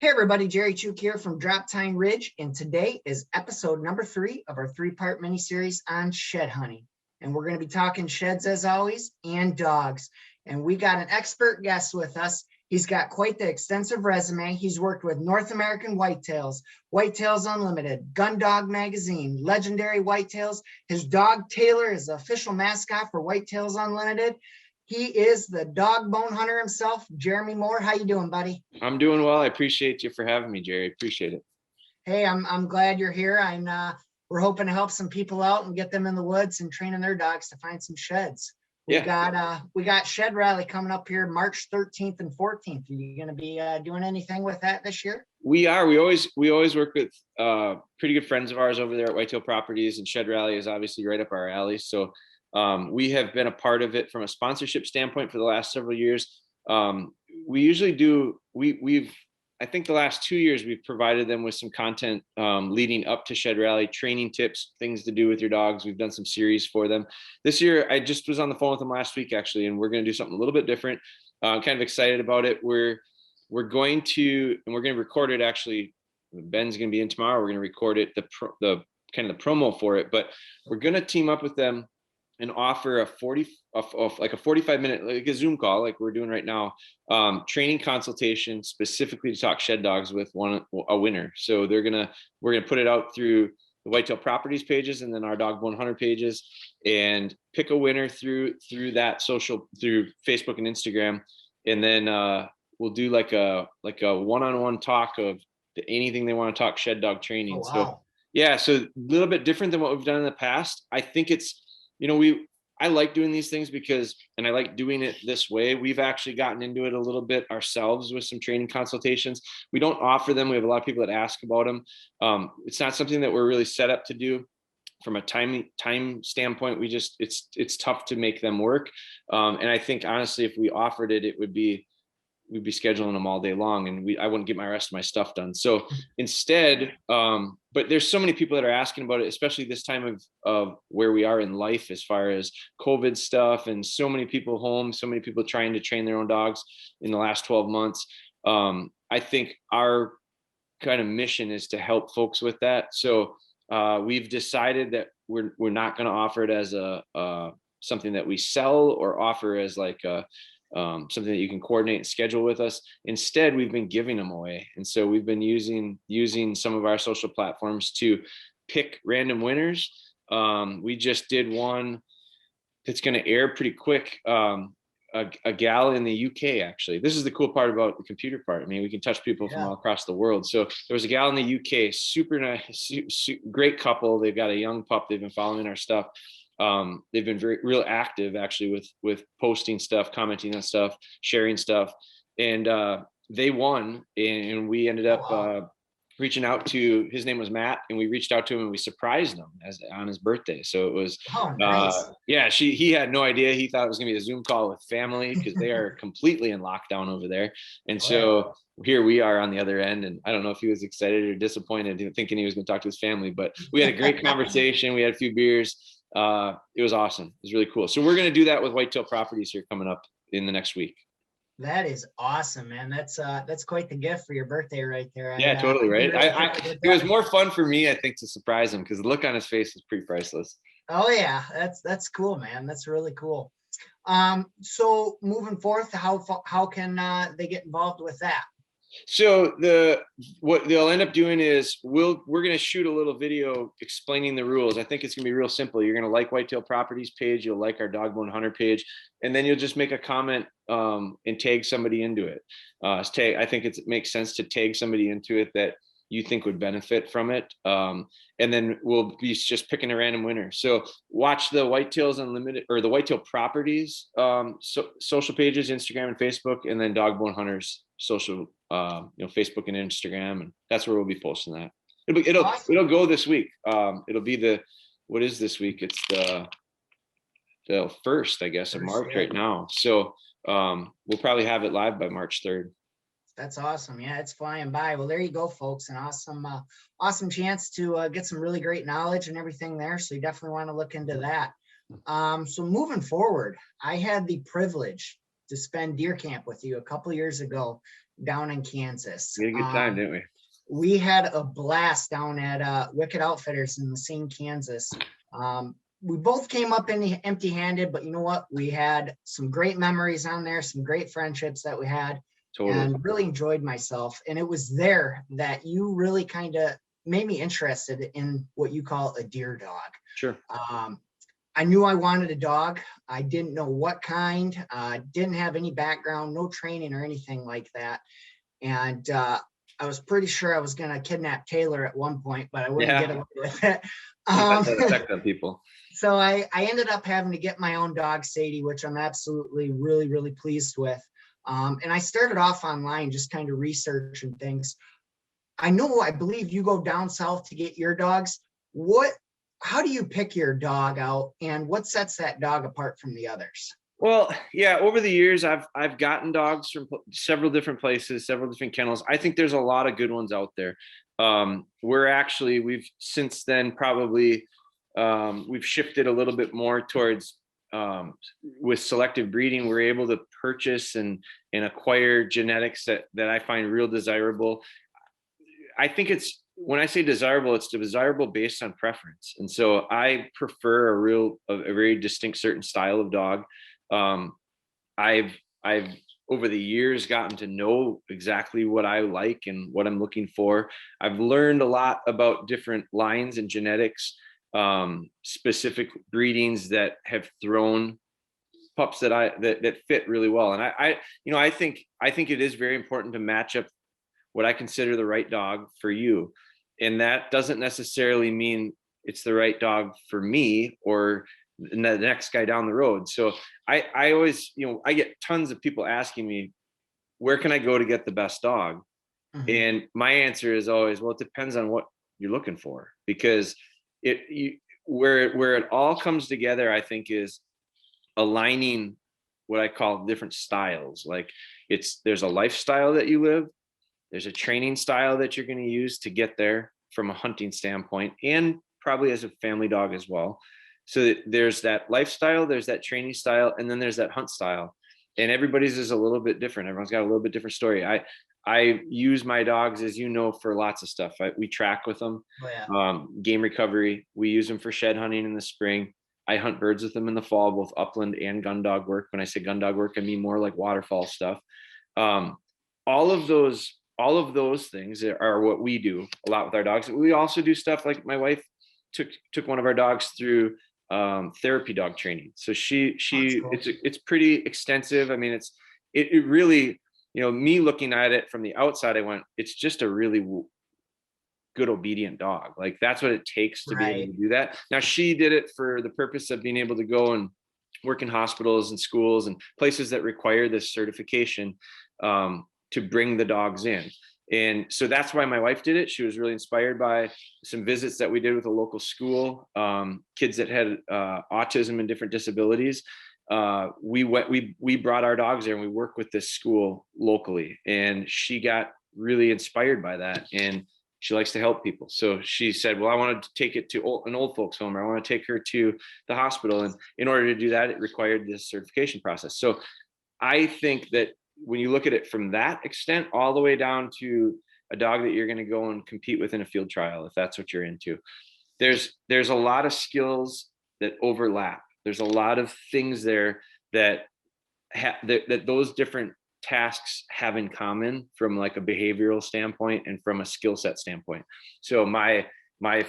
Hey everybody, Jerry Chuk here from Drop Tine Ridge, and today is episode number 3 of our 3-part mini-series on shed hunting. And we're going to be talking sheds as always, and dogs. And we got an expert guest with us. He's got quite the extensive resume. He's worked with North American Whitetails, Whitetails Unlimited, Gun Dog Magazine, Legendary Whitetails. His dog Taylor is the official mascot for Whitetails Unlimited. He is the DogBone Hunter himself, Jeremy Moore. How you doing, buddy? I'm doing well. I appreciate you for having me, Jerry. Appreciate it. Hey, I'm glad you're here. We're hoping to help some people out and get them in the woods and training their dogs to find some sheds. We got Shed Rally coming up here March 13th and 14th. Are you going to be doing anything with that this year? We are. We always work with pretty good friends of ours over there at Whitetail Properties, and Shed Rally is obviously right up our alley. So we have been a part of it from a sponsorship standpoint for the last several years. We usually do. I think the last 2 years we've provided them with some content leading up to Shed Rally, training tips, things to do with your dogs. We've done some series for them. This year, I just was on the phone with them last week actually, and we're going to do something a little bit different. I'm kind of excited about it. We're going to record it actually. Ben's going to be in tomorrow. We're going to record it, the kind of the promo for it, but we're going to team up with them and offer a 45-minute, like a Zoom call, like we're doing right now, training consultation specifically to talk shed dogs with a winner. So we're gonna put it out through the Whitetail Properties pages and then our DogBone Hunter pages, and pick a winner through that social, through Facebook and Instagram, and then we'll do like a one-on-one talk of anything they want to talk shed dog training. Oh, wow. So yeah, so a little bit different than what we've done in the past. I think it's, I like doing these things and I like doing it this way. We've actually gotten into it a little bit ourselves with some training consultations. We don't offer them. We have a lot of people that ask about them. It's not something that we're really set up to do from a time standpoint. It's tough to make them work. And I think honestly, if we offered it, we'd be scheduling them all day long, and I wouldn't get my rest of my stuff done. So instead, but there's so many people that are asking about it, especially this time of where we are in life as far as COVID stuff, and so many people home, so many people trying to train their own dogs in the last 12 months. I think our kind of mission is to help folks with that. So we've decided that we're not going to offer it as something that we sell or offer as like something that you can coordinate and schedule with us. Instead, we've been giving them away. And so we've been using some of our social platforms to pick random winners. We just did one that's going to air pretty quick. A gal in the UK, actually. This is the cool part about the computer part. I mean, we can touch people from all across the world. So there was a gal in the UK, super nice, great couple. They've got a young pup. They've been following our stuff. They've been real active actually with posting stuff, commenting on stuff, sharing stuff, and they won. And we ended up reaching out to, his name was Matt, and we reached out to him and we surprised him on his birthday. So it was, nice. He had no idea. He thought it was gonna be a Zoom call with family because they are completely in lockdown over there. And so here we are on the other end, and I don't know if he was excited or disappointed, thinking he was gonna talk to his family, but we had a great conversation. We had a few beers. It was awesome. It was really cool. So we're going to do that with Whitetail Properties here coming up in the next week. That is awesome, man. That's quite the gift for your birthday right there. Yeah, totally. Right. It was more fun for me, I think, to surprise him, because the look on his face is pretty priceless. Oh yeah. That's cool, man. That's really cool. So moving forth, how can they get involved with that? So what they'll end up doing is we're going to shoot a little video explaining the rules. I think it's going to be real simple. You're going to like Whitetail Properties page. You'll like our DogBone Hunter page, and then you'll just make a comment and tag somebody into it. I think it makes sense to tag somebody into it that you think would benefit from it. And then we'll be just picking a random winner. So watch the Whitetails Unlimited or the Whitetail Properties social pages, Instagram and Facebook, and then DogBone Hunters social, Facebook and Instagram, and that's where we'll be posting that. It'll go this week. It'll be what is this week? It's the 1st, I guess, of March right now. So we'll probably have it live by March 3rd. That's awesome. Yeah, it's flying by. Well, there you go, folks. An awesome chance to get some really great knowledge and everything there. So you definitely want to look into that. So moving forward, I had the privilege to spend deer camp with you a couple years ago. down in Kansas. We had a good time, didn't we? We had a blast down at Wicked Outfitters in Racine, Kansas. We both came up empty-handed, but you know what? We had some great memories on there, some great friendships that we had, and really enjoyed myself. And it was there that you really kind of made me interested in what you call a deer dog. Sure. I knew I wanted a dog. I didn't know what kind, didn't have any background, no training or anything like that. And I was pretty sure I was going to kidnap Taylor at one point, but I wouldn't get away with it. Effect on people. So I ended up having to get my own dog, Sadie, which I'm absolutely really, really pleased with. And I started off online, just kind of researching things. I believe you go down south to get your dogs. How do you pick your dog out, and what sets that dog apart from the others? Well, yeah, over the years, I've gotten dogs from several different places, several different kennels. I think there's a lot of good ones out there. We've since then probably we've shifted a little bit more towards with selective breeding. We're able to purchase and acquire genetics that I find real desirable. I think when I say desirable, it's desirable based on preference. And so I prefer a very distinct certain style of dog. I've over the years gotten to know exactly what I like and what I'm looking for. I've learned a lot about different lines and genetics, specific breedings that have thrown pups that fit really well. And I think it is very important to match up what I consider the right dog for you. And that doesn't necessarily mean it's the right dog for me or the next guy down the road. So I always, I get tons of people asking me, where can I go to get the best dog? Mm-hmm. And my answer is always, well, it depends on what you're looking for, because where it all comes together, I think, is aligning what I call different styles. Like there's a lifestyle that you live. There's a training style that you're going to use to get there from a hunting standpoint, and probably as a family dog as well. So there's that lifestyle, there's that training style, and then there's that hunt style. And everybody's is a little bit different. Everyone's got a little bit different story. I use my dogs, as you know, for lots of stuff. We track with them, game recovery. We use them for shed hunting in the spring. I hunt birds with them in the fall, both upland and gun dog work. When I say gun dog work, I mean more like waterfall stuff. All of those things are what we do a lot with our dogs. We also do stuff like my wife took one of our dogs through therapy dog training. So cool. It's pretty extensive. I mean, it really, me looking at it from the outside, I went, it's just a really good obedient dog. Like that's what it takes to be able to do that. Now she did it for the purpose of being able to go and work in hospitals and schools and places that require this certification to bring the dogs in. And so that's why my wife did it. She was really inspired by some visits that we did with a local school, kids that had autism and different disabilities. We brought our dogs there and we work with this school locally, and she got really inspired by that. And she likes to help people. So she said, well, I wanted to take it to an old folks home, or I want to take her to the hospital. And in order to do that, it required this certification process. So I think that when you look at it from that extent, all the way down to a dog that you're going to go and compete with in a field trial, if that's what you're into, there's a lot of skills that overlap. There's a lot of things there that those different tasks have in common from like a behavioral standpoint and from a skill set standpoint. So my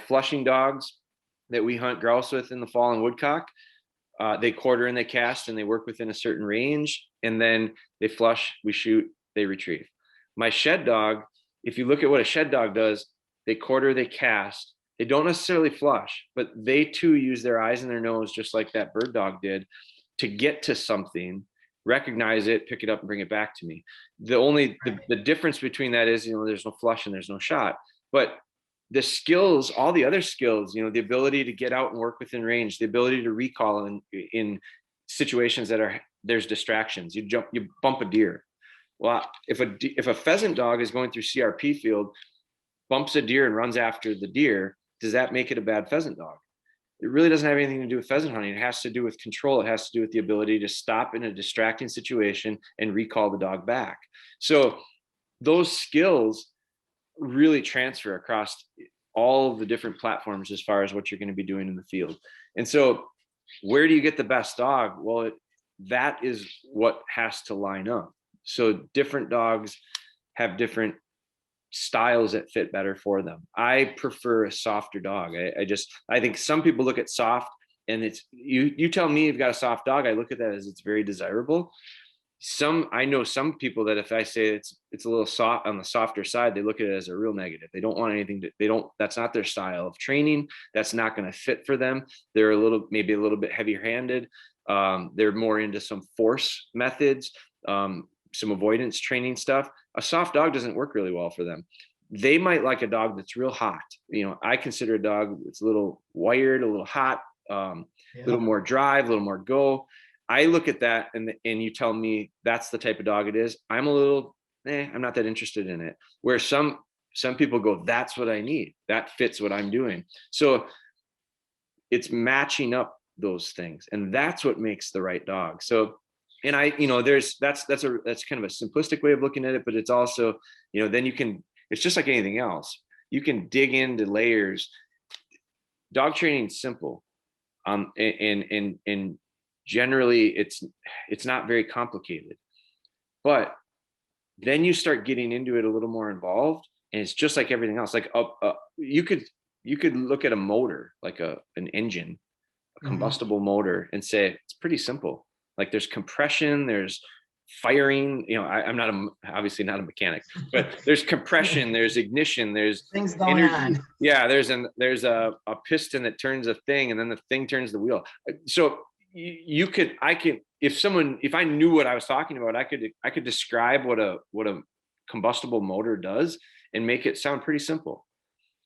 flushing dogs that we hunt grouse with in the fall and woodcock, they quarter and they cast and they work within a certain range, and then they flush, we shoot, they retrieve. My shed dog, if you look at what a shed dog does, they quarter, they cast, they don't necessarily flush, but they too use their eyes and their nose, just like that bird dog did, to get to something, recognize it, pick it up and bring it back to me. The difference between that is, there's no flush and there's no shot, but the skills, all the other skills, the ability to get out and work within range, the ability to recall in situations that there's distractions. You bump a deer. Well, if a pheasant dog is going through CRP field, bumps a deer and runs after the deer, does that make it a bad pheasant dog? It really doesn't have anything to do with pheasant hunting. It has to do with control. It has to do with the ability to stop in a distracting situation and recall the dog back. So those skills really transfer across all of the different platforms as far as what you're going to be doing in the field. And so where do you get the best dog? Well, that is what has to line up. So different dogs have different styles that fit better for them. I prefer a softer dog. I think some people look at soft and it's, you tell me you've got a soft dog, I look at that as it's very desirable. I know some people that if I say it's a little soft on the softer side, they look at it as a real negative. They don't want anything that's not their style of training. That's not going to fit for them. They're maybe a little bit heavier handed. They're more into some force methods, some avoidance training stuff. A soft dog doesn't work really well for them. They might like a dog that's real hot. I consider a dog that's a little wired, a little hot, a little more drive, a little more go. I look at that and you tell me that's the type of dog it is. I'm not that interested in it. Where some people go, that's what I need. That fits what I'm doing. So it's matching up those things. And that's what makes the right dog. So, and that's kind of a simplistic way of looking at it, but it's also, then it's just like anything else. You can dig into layers. Dog training is simple. And generally it's not very complicated, but then you start getting into it a little more involved, and it's just like everything else. Like you could look at a motor, like an engine, a combustible motor, and say it's pretty simple. Like there's compression, there's firing. I'm obviously not a mechanic, but there's compression, there's ignition, there's things going on. Yeah, there's a piston that turns a thing, and then the thing turns the wheel. So if I knew what I was talking about, I could describe what a combustible motor does and make it sound pretty simple.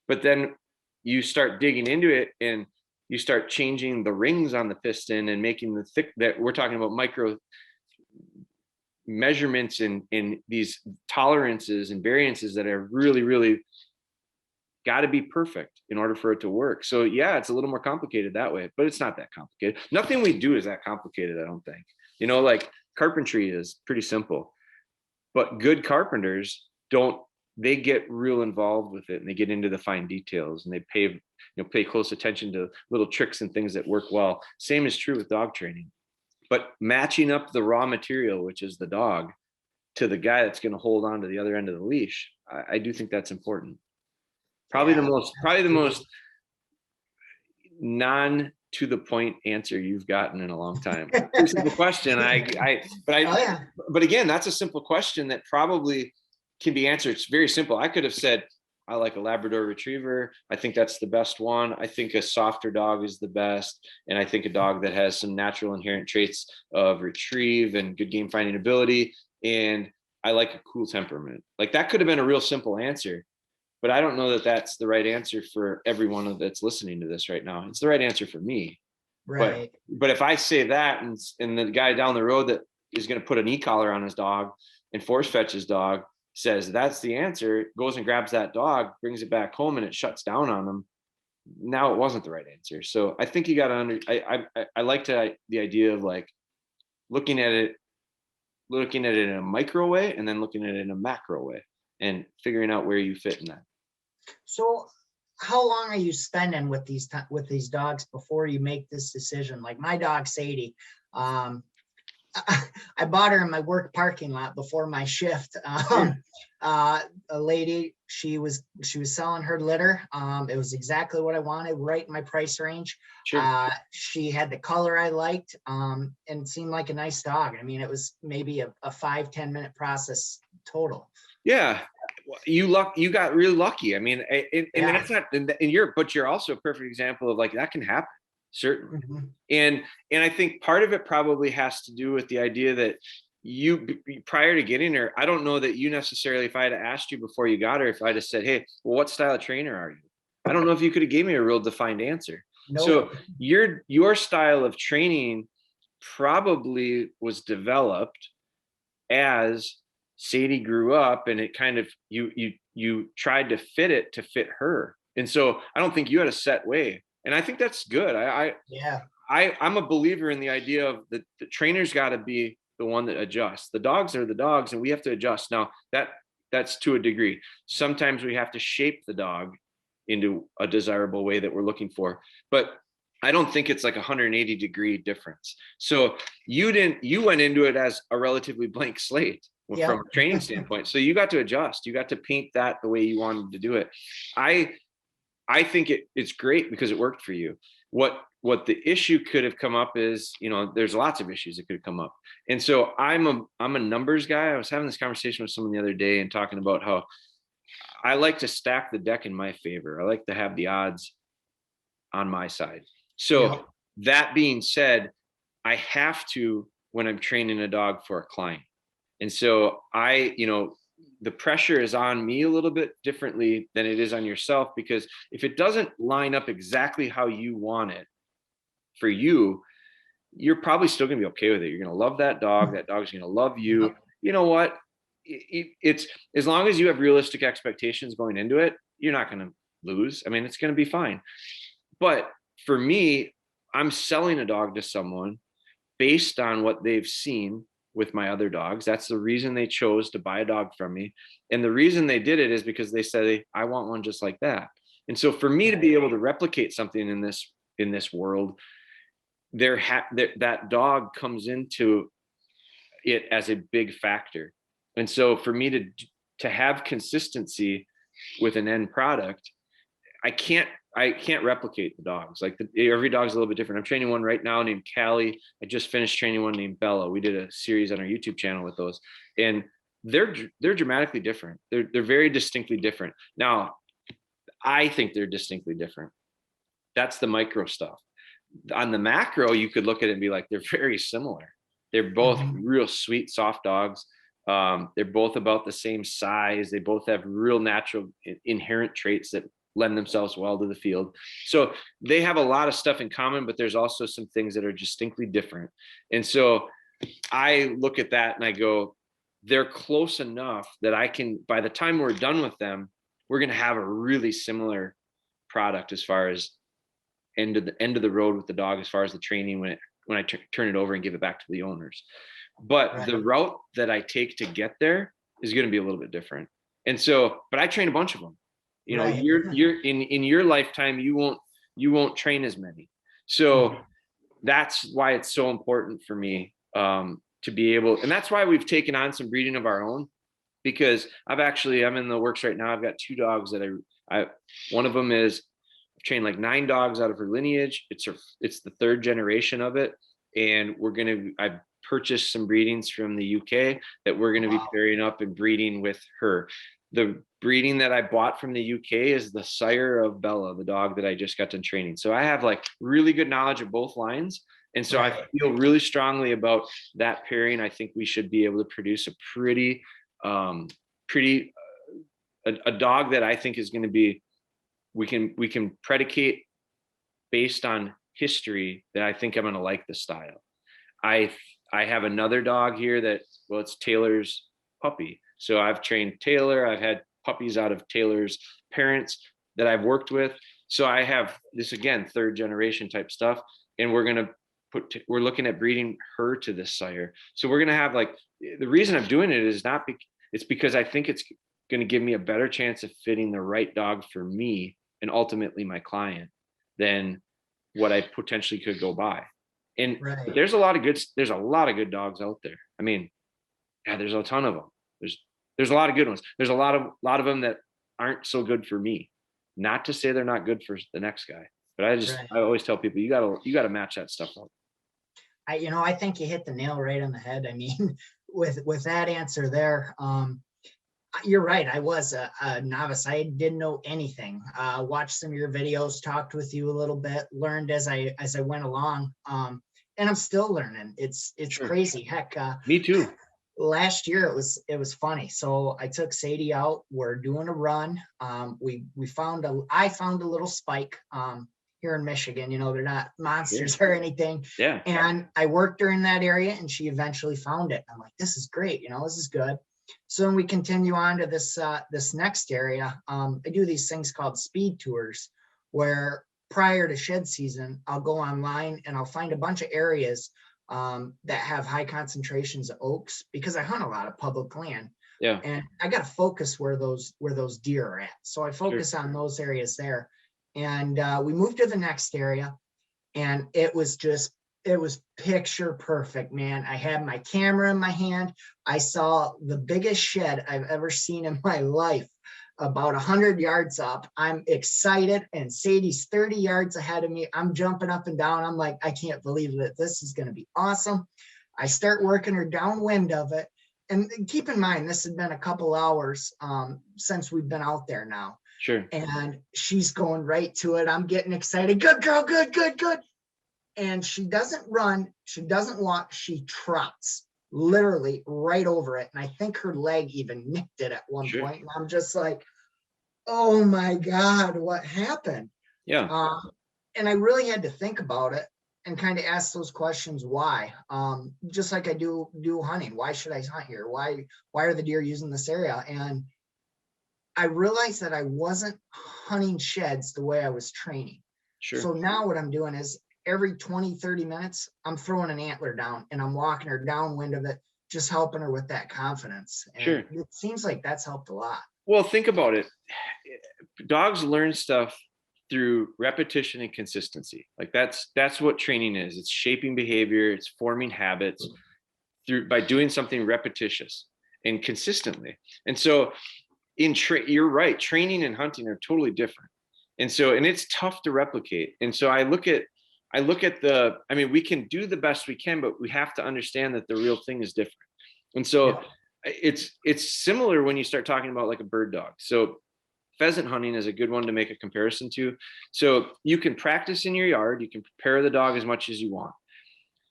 But then you start digging into it and you start changing the rings on the piston and making the thick, that we're talking about micro measurements in these tolerances and variances that are really, really got to be perfect in order for it to work. So yeah, it's a little more complicated that way, but it's not that complicated. Nothing we do is that complicated, I don't think. Like carpentry is pretty simple, but good carpenters they get real involved with it, and they get into the fine details, and they pay close attention to little tricks and things that work well. Same is true with dog training, but matching up the raw material, which is the dog, to the guy that's going to hold on to the other end of the leash. I do think that's important. Probably the most non to the point answer you've gotten in a long time. This is the question. But again, that's a simple question that probably can be answered. It's very simple. I could have said, I like a Labrador Retriever. I think that's the best one. I think a softer dog is the best. And I think a dog that has some natural inherent traits of retrieve and good game finding ability. And I like a cool temperament. Like that could have been a real simple answer. But I don't know that that's the right answer for everyone that's listening to this right now. It's the right answer for me. Right. But if I say that and the guy down the road that is going to put an e-collar on his dog and force fetch his dog says that's the answer, goes and grabs that dog, brings it back home, and it shuts down on him, now it wasn't the right answer. So I think you got to I like the idea of like looking at it in a micro way and then looking at it in a macro way and figuring out where you fit in that. So how long are you spending with these dogs before you make this decision? Like my dog Sadie, I bought her in my work parking lot before my shift. A lady, she was selling her litter. It was exactly what I wanted, right in my price range. Sure. She had the color I liked, and it seemed like a nice dog. I mean, it was maybe a 5-10 minute process total. Yeah. You got really lucky. I mean, that's not, and you're also a perfect example of like, that can happen. Certainly. Mm-hmm. And I think part of it probably has to do with the idea that you, prior to getting her, I don't know that you necessarily, if I had asked you before you got her, if I'd have said, hey, well, what style of trainer are you? I don't know if you could have gave me a real defined answer. Nope. So your style of training probably was developed as Sadie grew up, and it kind of, you tried to fit her. And so I don't think you had a set way. And I think that's good. I'm a believer in the idea of the trainer's got to be the one that adjusts. The dogs are the dogs, and we have to adjust. Now that that's to a degree. Sometimes we have to shape the dog into a desirable way that we're looking for, but I don't think it's like a 180-degree difference. So you went into it as a relatively blank slate from a training standpoint. So you got to adjust, you got to paint that the way you wanted to do it. I think it's great because it worked for you. What the issue could have come up is, there's lots of issues that could have come up. And so I'm a numbers guy. I was having this conversation with someone the other day and talking about how I like to stack the deck in my favor. I like to have the odds on my side. So that being said, I have to, when I'm training a dog for a client. And so the pressure is on me a little bit differently than it is on yourself, because if it doesn't line up exactly how you want it for you, you're probably still going to be okay with it. You're going to love that dog. That dog's going to love you. You know what? It's as long as you have realistic expectations going into it, you're not going to lose. I mean, it's going to be fine. But for me, I'm selling a dog to someone based on what they've seen with my other dogs. That's the reason they chose to buy a dog from me. And the reason they did it is because they said, I want one just like that. And so for me to be able to replicate something in this world, that dog comes into it as a big factor. And so for me to have consistency with an end product, I can't replicate the dogs. Like every dog's a little bit different. I'm training one right now named Callie. I just finished training one named Bella. We did a series on our YouTube channel with those, and they're dramatically different. They're very distinctly different. Now, I think they're distinctly different. That's the micro stuff. On the macro, you could look at it and be like, they're very similar. They're both real sweet, soft dogs. They're both about the same size. They both have real natural inherent traits that lend themselves well to the field. So they have a lot of stuff in common, but there's also some things that are distinctly different. And so I look at that and I go, they're close enough that I can, by the time we're done with them, we're going to have a really similar product as far as end of the road with the dog, as far as the training when I turn it over and give it back to the owners. But the route that I take to get there is going to be a little bit different. And so, but I train a bunch of them. You're in your lifetime, you won't train as many. So that's why it's so important for me to be able, and that's why we've taken on some breeding of our own, because I'm in the works right now. I've got 2 dogs that one of them is, I've trained like 9 dogs out of her lineage. It's the 3rd generation of it. And I've purchased some breedings from the UK that we're going to be pairing up and breeding with her. The breeding that I bought from the UK is the sire of Bella, the dog that I just got done training. So I have like really good knowledge of both lines. And so I feel really strongly about that pairing. I think we should be able to produce a a dog that I think is going to be, we can predicate based on history that I think I'm going to like the style. I have another dog here that, it's Taylor's puppy. So I've trained Taylor. I've had puppies out of Taylor's parents that I've worked with. So I have this, again, 3rd generation type stuff. And we're looking at breeding her to this sire. So we're going to have the reason I'm doing it is it's because I think it's going to give me a better chance of fitting the right dog for me and ultimately my client than what I potentially could go buy. And there's a lot of good dogs out there. I mean, there's a ton of them. There's a lot of good ones. There's a lot of them that aren't so good for me. Not to say they're not good for the next guy, but I always tell people, you gotta match that stuff up. I think you hit the nail right on the head. I mean, with that answer there, you're right. I was a novice. I didn't know anything. Watched some of your videos, talked with you a little bit, learned as I went along. And I'm still learning. It's crazy. Heck, me too. Last year it was funny. So I took Sadie out. We're doing a run. I found a little spike here in Michigan. They're not monsters or anything. Yeah. And I worked her in that area, and she eventually found it. I'm like, this is great. This is good. So when we continue on to this next area, I do these things called speed tours, where prior to shed season, I'll go online and I'll find a bunch of areas that have high concentrations of oaks, because I hunt a lot of public land. Yeah. And I got to focus where those deer are at. So I focus Sure. on those areas there. And we moved to the next area, and it was picture perfect, man. I had my camera in my hand. I saw the biggest shed I've ever seen in my life, about 100 yards up. I'm excited, and Sadie's 30 yards ahead of me. I'm jumping up and down. I'm like, I can't believe that this is going to be awesome. I start working her downwind of it. And keep in mind, this had been a couple hours since we've been out there now. Sure. And she's going right to it. I'm getting excited. Good girl, good, good, good. And she doesn't run. She doesn't walk. She trots literally right over it. And I think her leg even nicked it at one Sure. point. And I'm just like, oh my God, what happened? Yeah. And I really had to think about it and kind of ask those questions. Why? Just like I do hunting. Why should I hunt here? Why are the deer using this area? And I realized that I wasn't hunting sheds the way I was training. Sure. So now what I'm doing is every 20, 30 minutes, I'm throwing an antler down and I'm walking her downwind of it, just helping her with that confidence. And Sure. it seems like that's helped a lot. Well, think about it. Dogs learn stuff through repetition and consistency. Like that's what training is. It's shaping behavior. It's forming habits by doing something repetitious and consistently. And so you're right. Training and hunting are totally different. And it's tough to replicate. And so I look at we can do the best we can, but we have to understand that the real thing is different. And so it's similar when you start talking about like a bird dog. So pheasant hunting is a good one to make a comparison to. So you can practice in your yard. You can prepare the dog as much as you want.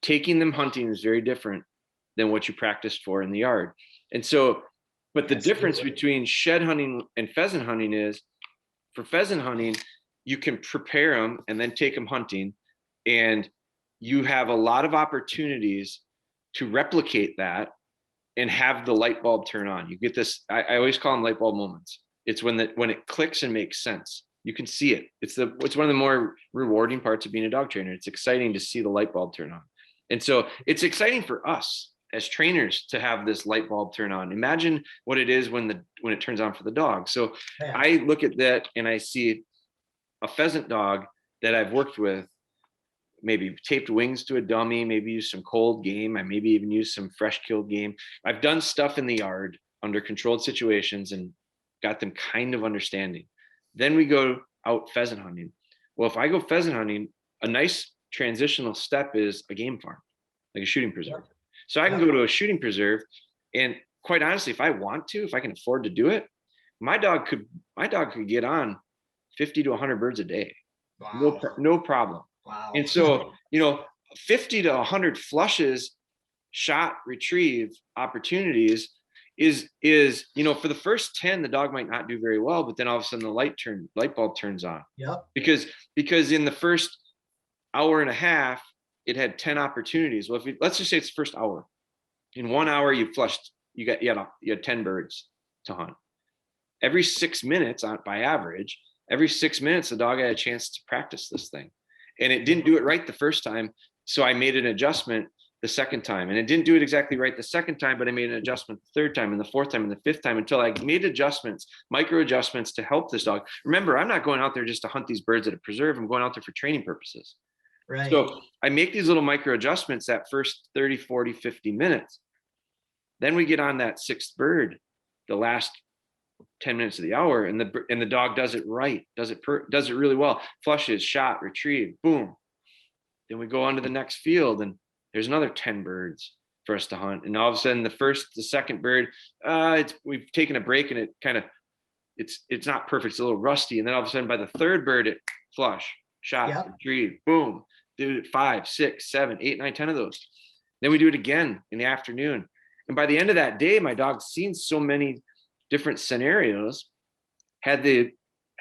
Taking them hunting is very different than what you practiced for in the yard. And so, but the difference between shed hunting and pheasant hunting is, for pheasant hunting, you can prepare them and then take them hunting, and you have a lot of opportunities to replicate that and have the light bulb turn on. You get this, I always call them light bulb moments. It's when it clicks and makes sense. You can see it. It's one of the more rewarding parts of being a dog trainer. It's exciting to see the light bulb turn on. And so it's exciting for us as trainers to have this light bulb turn on. Imagine what it is when it turns on for the dog. So I look at that and I see a pheasant dog that I've worked with, maybe taped wings to a dummy, maybe use some cold game. I maybe even use some fresh killed game. I've done stuff in the yard under controlled situations and got them kind of understanding. Then we go out pheasant hunting. Well, if I go pheasant hunting, a nice transitional step is a game farm, like a shooting preserve. So I can go to a shooting preserve, and quite honestly, if I want to, if I can afford to do it, my dog could get on 50 to 100 birds a day. Wow. No problem. Wow. And so, 50 to 100 flushes, shot, retrieve opportunities is for the first 10, the dog might not do very well, but then all of a sudden the light bulb turns on. Yep. Because in the first hour and a half, it had 10 opportunities. Well, let's just say it's the first hour. In 1 hour, you had 10 birds to hunt. Every 6 minutes, by average, every 6 minutes, the dog had a chance to practice this thing. And it didn't do it right the first time. So I made an adjustment the second time. And it didn't do it exactly right the second time, but I made an adjustment the third time and the fourth time and the fifth time, until I made adjustments, micro adjustments, to help this dog. Remember, I'm not going out there just to hunt these birds at a preserve. I'm going out there for training purposes. Right. So I make these little micro adjustments that first 30, 40, 50 minutes. Then we get on that sixth bird, the last 10 minutes of the hour, and the dog does it right, does it really well, flushes, shot, retrieve, boom. Then we go on to the next field, and there's another 10 birds for us to hunt. And all of a sudden, the second bird, we've taken a break, and it kind of, it's not perfect, it's a little rusty. And then all of a sudden, by the third bird, it flush, shot, retrieve, boom. Do it 5, 6, 7, 8, 9, 10 of those. Then we do it again in the afternoon. And by the end of that day, my dog's seen so many different scenarios, had the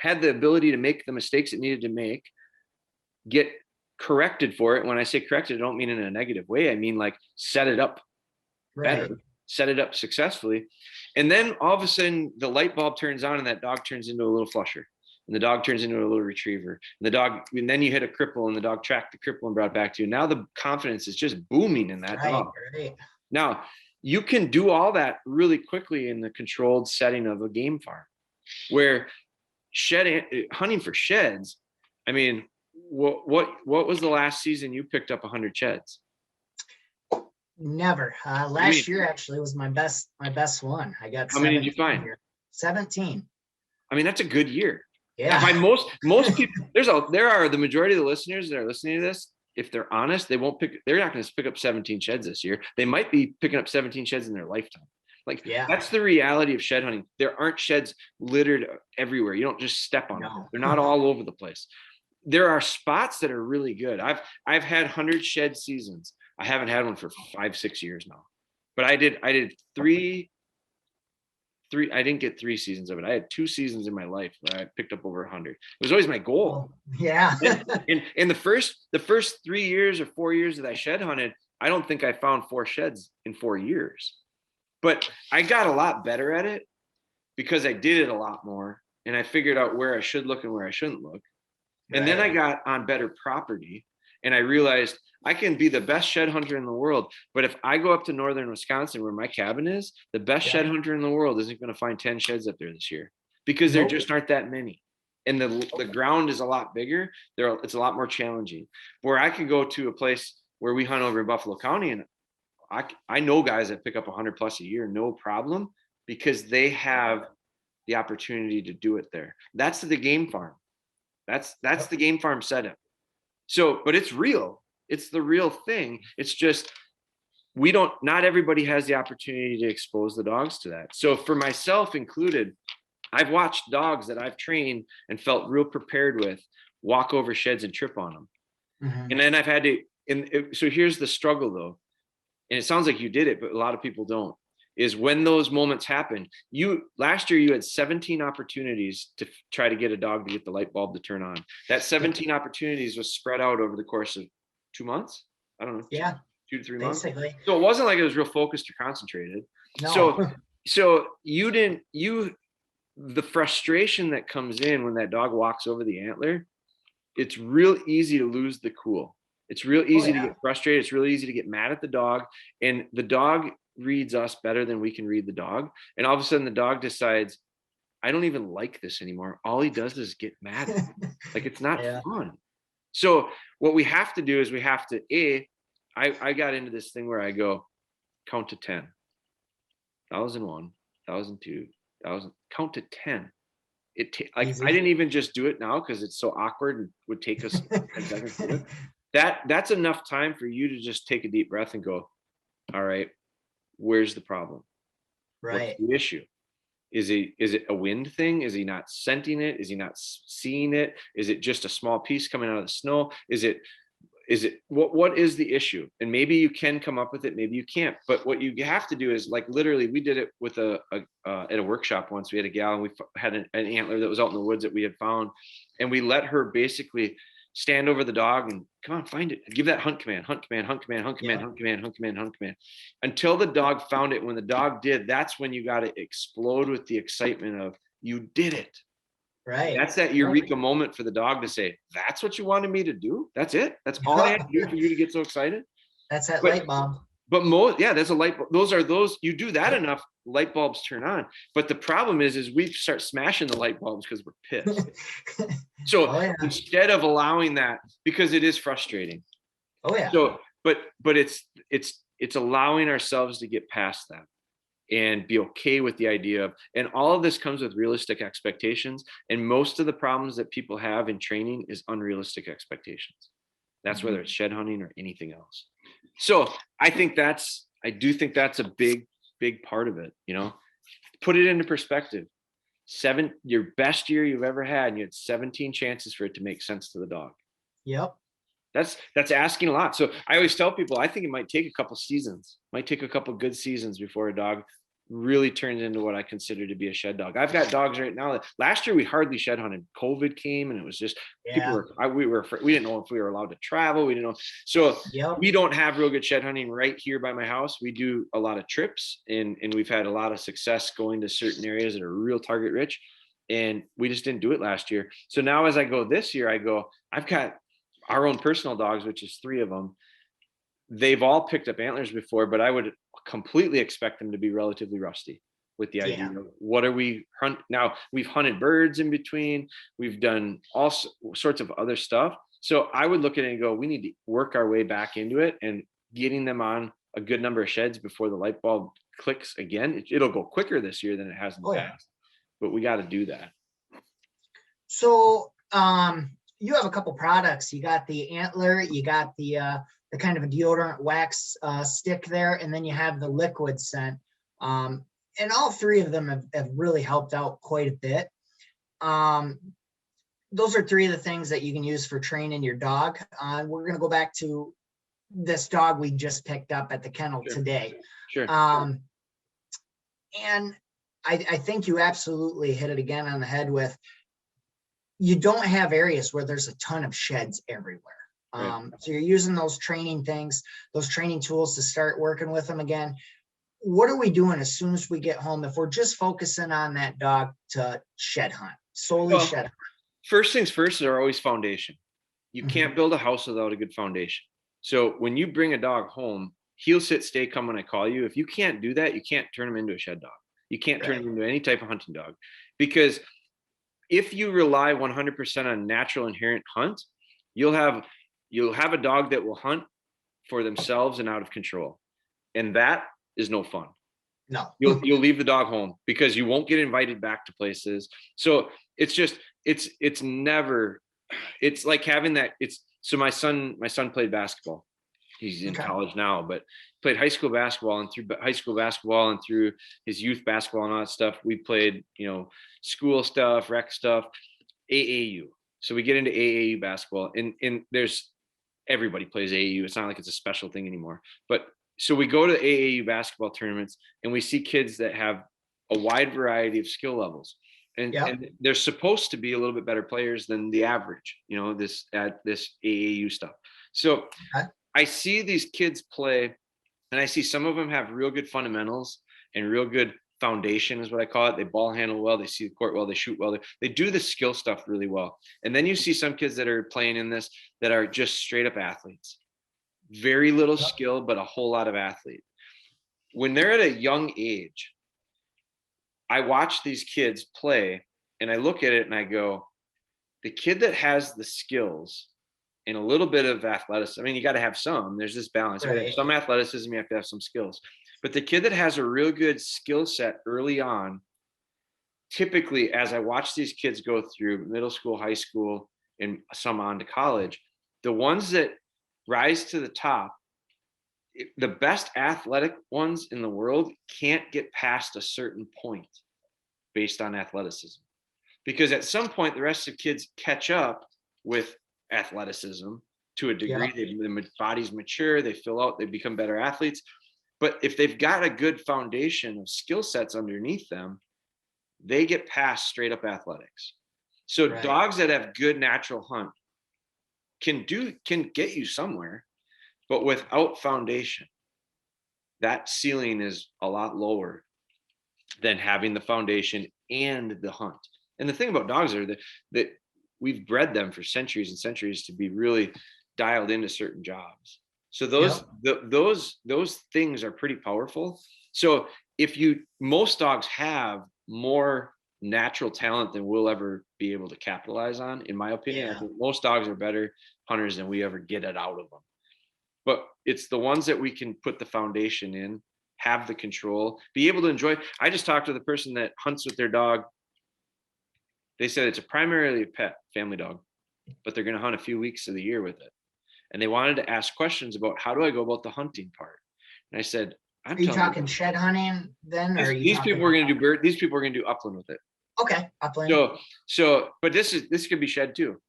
ability to make the mistakes it needed to make, get corrected for it. When I say corrected, I don't mean in a negative way. I mean like set it up better, set it up successfully. And then all of a sudden the light bulb turns on, and that dog turns into a little flusher, and the dog turns into a little retriever. And then you hit a cripple, and the dog tracked the cripple and brought it back to you. Now the confidence is just booming in that dog. Right. Now, you can do all that really quickly in the controlled setting of a game farm, where hunting for sheds. I mean, what was the last season you picked up 100 sheds? Never. Last year actually was my best one. I got how many did you find? 17. I mean, that's a good year. Yeah. By most people, there are the majority of the listeners that are listening to this. If they're honest, they're not going to pick up 17 sheds this year. They might be picking up 17 sheds in their lifetime. Like, that's the reality of shed hunting. There aren't sheds littered everywhere. You don't just step on them. They're not all over the place. There are spots that are really good. I've had 100 shed seasons. I haven't had one for 5-6 years now, but I did three. I didn't get 3 seasons of it. I had 2 seasons in my life where I picked up over 100. It was always my goal. Yeah. and the first 3 years or 4 years that I shed hunted, I don't think I found 4 sheds in 4 years. But I got a lot better at it because I did it a lot more, and I figured out where I should look and where I shouldn't look. And then I got on better property, and I realized I can be the best shed hunter in the world. But if I go up to northern Wisconsin where my cabin is, the best shed hunter in the world isn't going to find 10 sheds up there this year, because there just aren't that many. And the ground is a lot bigger. It's a lot more challenging. Where I can go to a place where we hunt over in Buffalo County, and I know guys that pick up 100 plus a year, no problem, because they have the opportunity to do it there. That's the game farm. That's the game farm setup. So, but it's real. It's the real thing. It's just, not everybody has the opportunity to expose the dogs to that. So for myself included, I've watched dogs that I've trained and felt real prepared with walk over sheds and trip on them. Mm-hmm. And then I've had to, so here's the struggle though. And it sounds like you did it, but a lot of people don't, is when those moments happen. Last year, you had 17 opportunities to try to get a dog to get the light bulb to turn on. That 17 opportunities was spread out over the course of 2 months. I don't know. Yeah. 2 to 3 months. Basically. So it wasn't like it was real focused or concentrated. No. So the frustration that comes in when that dog walks over the antler, it's real easy to lose the cool. It's real easy to get frustrated. It's really easy to get mad at the dog. And the dog reads us better than we can read the dog. And all of a sudden the dog decides, I don't even like this anymore. All he does is get mad at me. Like, it's not fun. So what we have to do is we have to, I got into this thing where I go, count to 10. 1,001, 1,002, 1,000, count to 10. I didn't even just do it now because it's so awkward and would take us 10 seconds to do it. That's enough time for you to just take a deep breath and go, all right, where's the problem? Right. What's the issue? Is it a wind thing? Is he not scenting it? Is he not seeing it? Is it just a small piece coming out of the snow? Is it what is the issue? And maybe you can come up with it, maybe you can't. But what you have to do is, like, literally, we did it with at a workshop once. We had a gal and we had an antler that was out in the woods that we had found, and we let her basically stand over the dog and, come on, find it. Give that hunt command, hunt command, hunt command, hunt command, hunt command, hunt command, hunt command, until the dog found it. When the dog did, that's when you got to explode with the excitement of, you did it. Right. That's that eureka moment for the dog to say, that's what you wanted me to do? That's it? That's all I had to do for you to get so excited? That's that light bulb. But that's a light bulb. Those, you do that enough, light bulbs turn on. But the problem is we start smashing the light bulbs because we're pissed. So instead of allowing that, because it is frustrating. Oh yeah. So, but it's allowing ourselves to get past that and be okay with the idea of, and all of this comes with realistic expectations. And most of the problems that people have in training is unrealistic expectations. That's whether it's shed hunting or anything else. So I do think that's a big part of it. Put it into perspective. Your best year you've ever had, and you had 17 chances for it to make sense to the dog. Yep. That's asking a lot. So I always tell people, I think it might take a couple seasons, might take a couple good seasons before a dog really turns into what I consider to be a shed dog. I've got dogs right now that last year we hardly shed hunted. COVID came and it was just, we didn't know if we were allowed to travel. We didn't know. So we don't have real good shed hunting right here by my house. We do a lot of trips and we've had a lot of success going to certain areas that are real target rich. And we just didn't do it last year. So now as I go this year, I've got our own personal dogs, which is 3 of them. They've all picked up antlers before, but I would completely expect them to be relatively rusty with the idea Yeah. of what are we hunt now. We've hunted birds in between, we've done all sorts of other stuff. So I would look at it and go, we need to work our way back into it and getting them on a good number of sheds before the light bulb clicks again. It'll go quicker this year than it has in the Oh, yeah. past, but we got to do that. So you have a couple products. You got the antler, you got the kind of a deodorant wax stick there, and then you have the liquid scent. And all three of them have really helped out quite a bit. Those are three of the things that you can use for training your dog. We're going to go back to this dog we just picked up at the kennel today. Sure. And I think you absolutely hit it again on the head with, you don't have areas where there's a ton of sheds everywhere. Right. So you're using those training things, those training tools to start working with them again. What are we doing as soon as we get home if we're just focusing on that dog to shed hunt, solely Well, shed hunt? First things first are always foundation. You can't build a house without a good foundation. So when you bring a dog home, heel, sit, stay, come when I call you. If you can't do that, you can't turn him into a shed dog. You can't turn him into any type of hunting dog, because if you rely 100% on natural inherent hunt, you'll have a dog that will hunt for themselves and out of control. And that is no fun. No. You'll leave the dog home because you won't get invited back to places. So it's just, it's never, it's like having that. So my son played basketball. He's in college now, but played high school basketball, and through high school basketball and through his youth basketball and all that stuff, we played, school stuff, rec stuff, AAU. So we get into AAU basketball, and there's, everybody plays AAU. It's not like it's a special thing anymore. But so we go to AAU basketball tournaments and we see kids that have a wide variety of skill levels. And they're supposed to be a little bit better players than the average, this AAU stuff. So I see these kids play, and I see some of them have real good fundamentals and real good foundation is what I call it. They ball handle well, they see the court well, they shoot well, they do the skill stuff really well. And then you see some kids that are playing in this that are just straight up athletes. Very little skill, but a whole lot of athlete. When they're at a young age, I watch these kids play and I look at it and I go, the kid that has the skills and a little bit of athleticism, I mean, you got to have some, there's this balance. Right. Some athleticism, you have to have some skills. But the kid that has a real good skill set early on, typically, as I watch these kids go through middle school, high school, and some on to college, the ones that rise to the top, the best athletic ones in the world can't get past a certain point based on athleticism. Because at some point, the rest of the kids catch up with athleticism to a degree. The bodies mature, they fill out, they become better athletes. But if they've got a good foundation of skill sets underneath them, they get past straight up athletics. So dogs that have good natural hunt can get you somewhere, but without foundation, that ceiling is a lot lower than having the foundation and the hunt. And the thing about dogs are that we've bred them for centuries and centuries to be really dialed into certain jobs. So those things are pretty powerful. So most dogs have more natural talent than we'll ever be able to capitalize on, in my opinion. I think most dogs are better hunters than we ever get it out of them. But it's the ones that we can put the foundation in, have the control, be able to enjoy. I just talked to the person that hunts with their dog. They said it's primarily a pet, family dog, but they're going to hunt a few weeks of the year with it. And they wanted to ask questions about, how do I go about the hunting part? And I said, are you talking shed hunting then? Or these people are going to do bird. These people are going to do upland with it. Okay, upland. So, but this could be shed too,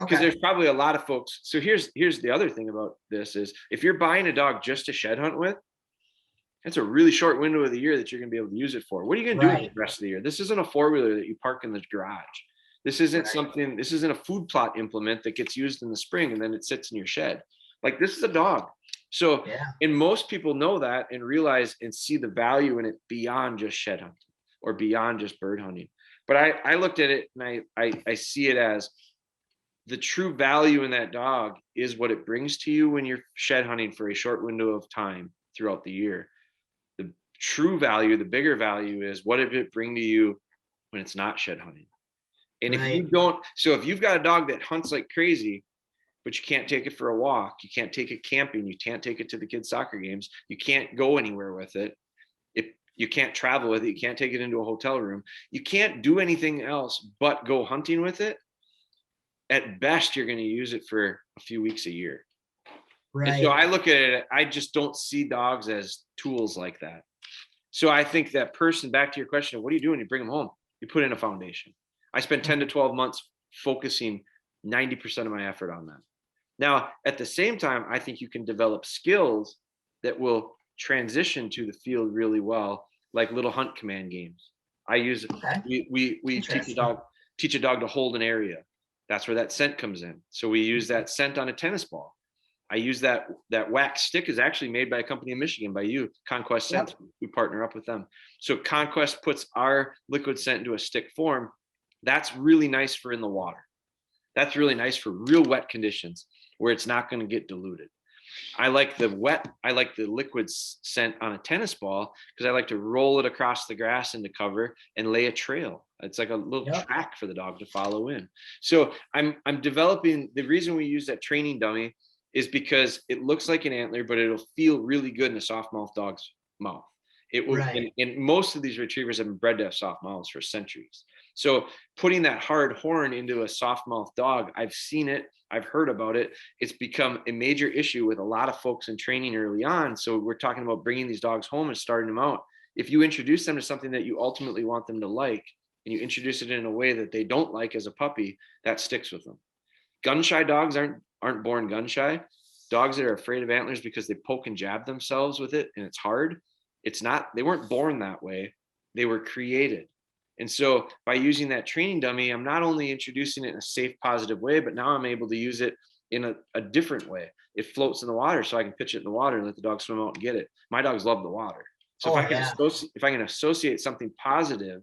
because there's probably a lot of folks. So here's the other thing about this is, if you're buying a dog just to shed hunt with, it's a really short window of the year that you're going to be able to use it for. What are you going to do with the rest of the year? This isn't a 4-wheeler that you park in the garage. This isn't something. This isn't a food plot implement that gets used in the spring and then it sits in your shed. Like, this is a dog. So, and most people know that and realize and see the value in it beyond just shed hunting or beyond just bird hunting. But I looked at it and I see it as the true value in that dog is what it brings to you when you're shed hunting for a short window of time throughout the year. true value, the bigger value is what did it bring to you when it's not shed hunting? And if you don't, so if you've got a dog that hunts like crazy, but you can't take it for a walk, you can't take it camping, you can't take it to the kids' soccer games, you can't go anywhere with it, if you can't travel with it, you can't take it into a hotel room, you can't do anything else but go hunting with it, at best you're going to use it for a few weeks a year. And so I look at it, I just don't see dogs as tools like that. So I think that person, back to your question, what do you do when you bring them home? You put in a foundation. I spend 10 to 12 months focusing 90% of my effort on them. Now, at the same time, I think you can develop skills that will transition to the field really well, like little hunt command games. I use we teach a dog to hold an area. That's where that scent comes in. So we use that scent on a tennis ball. I use that wax stick is actually made by a company in Michigan, by you, Conquest Scents. We partner up with them. So Conquest puts our liquid scent into a stick form. That's really nice for in the water. That's really nice for real wet conditions where it's not going to get diluted. I like the liquid scent on a tennis ball because I like to roll it across the grass into cover and lay a trail. It's like a little track for the dog to follow in. So I'm developing, the reason we use that training dummy is because it looks like an antler, but it'll feel really good in a soft mouth dog's mouth. It will, and most of these retrievers have been bred to have soft mouths for centuries. So putting that hard horn into a soft mouth dog, I've seen it, I've heard about it. It's become a major issue with a lot of folks in training early on. So we're talking about bringing these dogs home and starting them out. If you introduce them to something that you ultimately want them to like, and you introduce it in a way that they don't like as a puppy, that sticks with them. Gun shy dogs aren't born gun shy. Dogs that are afraid of antlers because they poke and jab themselves with it and it's hard. It's not, they weren't born that way. They were created. And so by using that training dummy, I'm not only introducing it in a safe, positive way, but now I'm able to use it in a different way. It floats in the water, so I can pitch it in the water and let the dog swim out and get it. My dogs love the water. So if I can associate something positive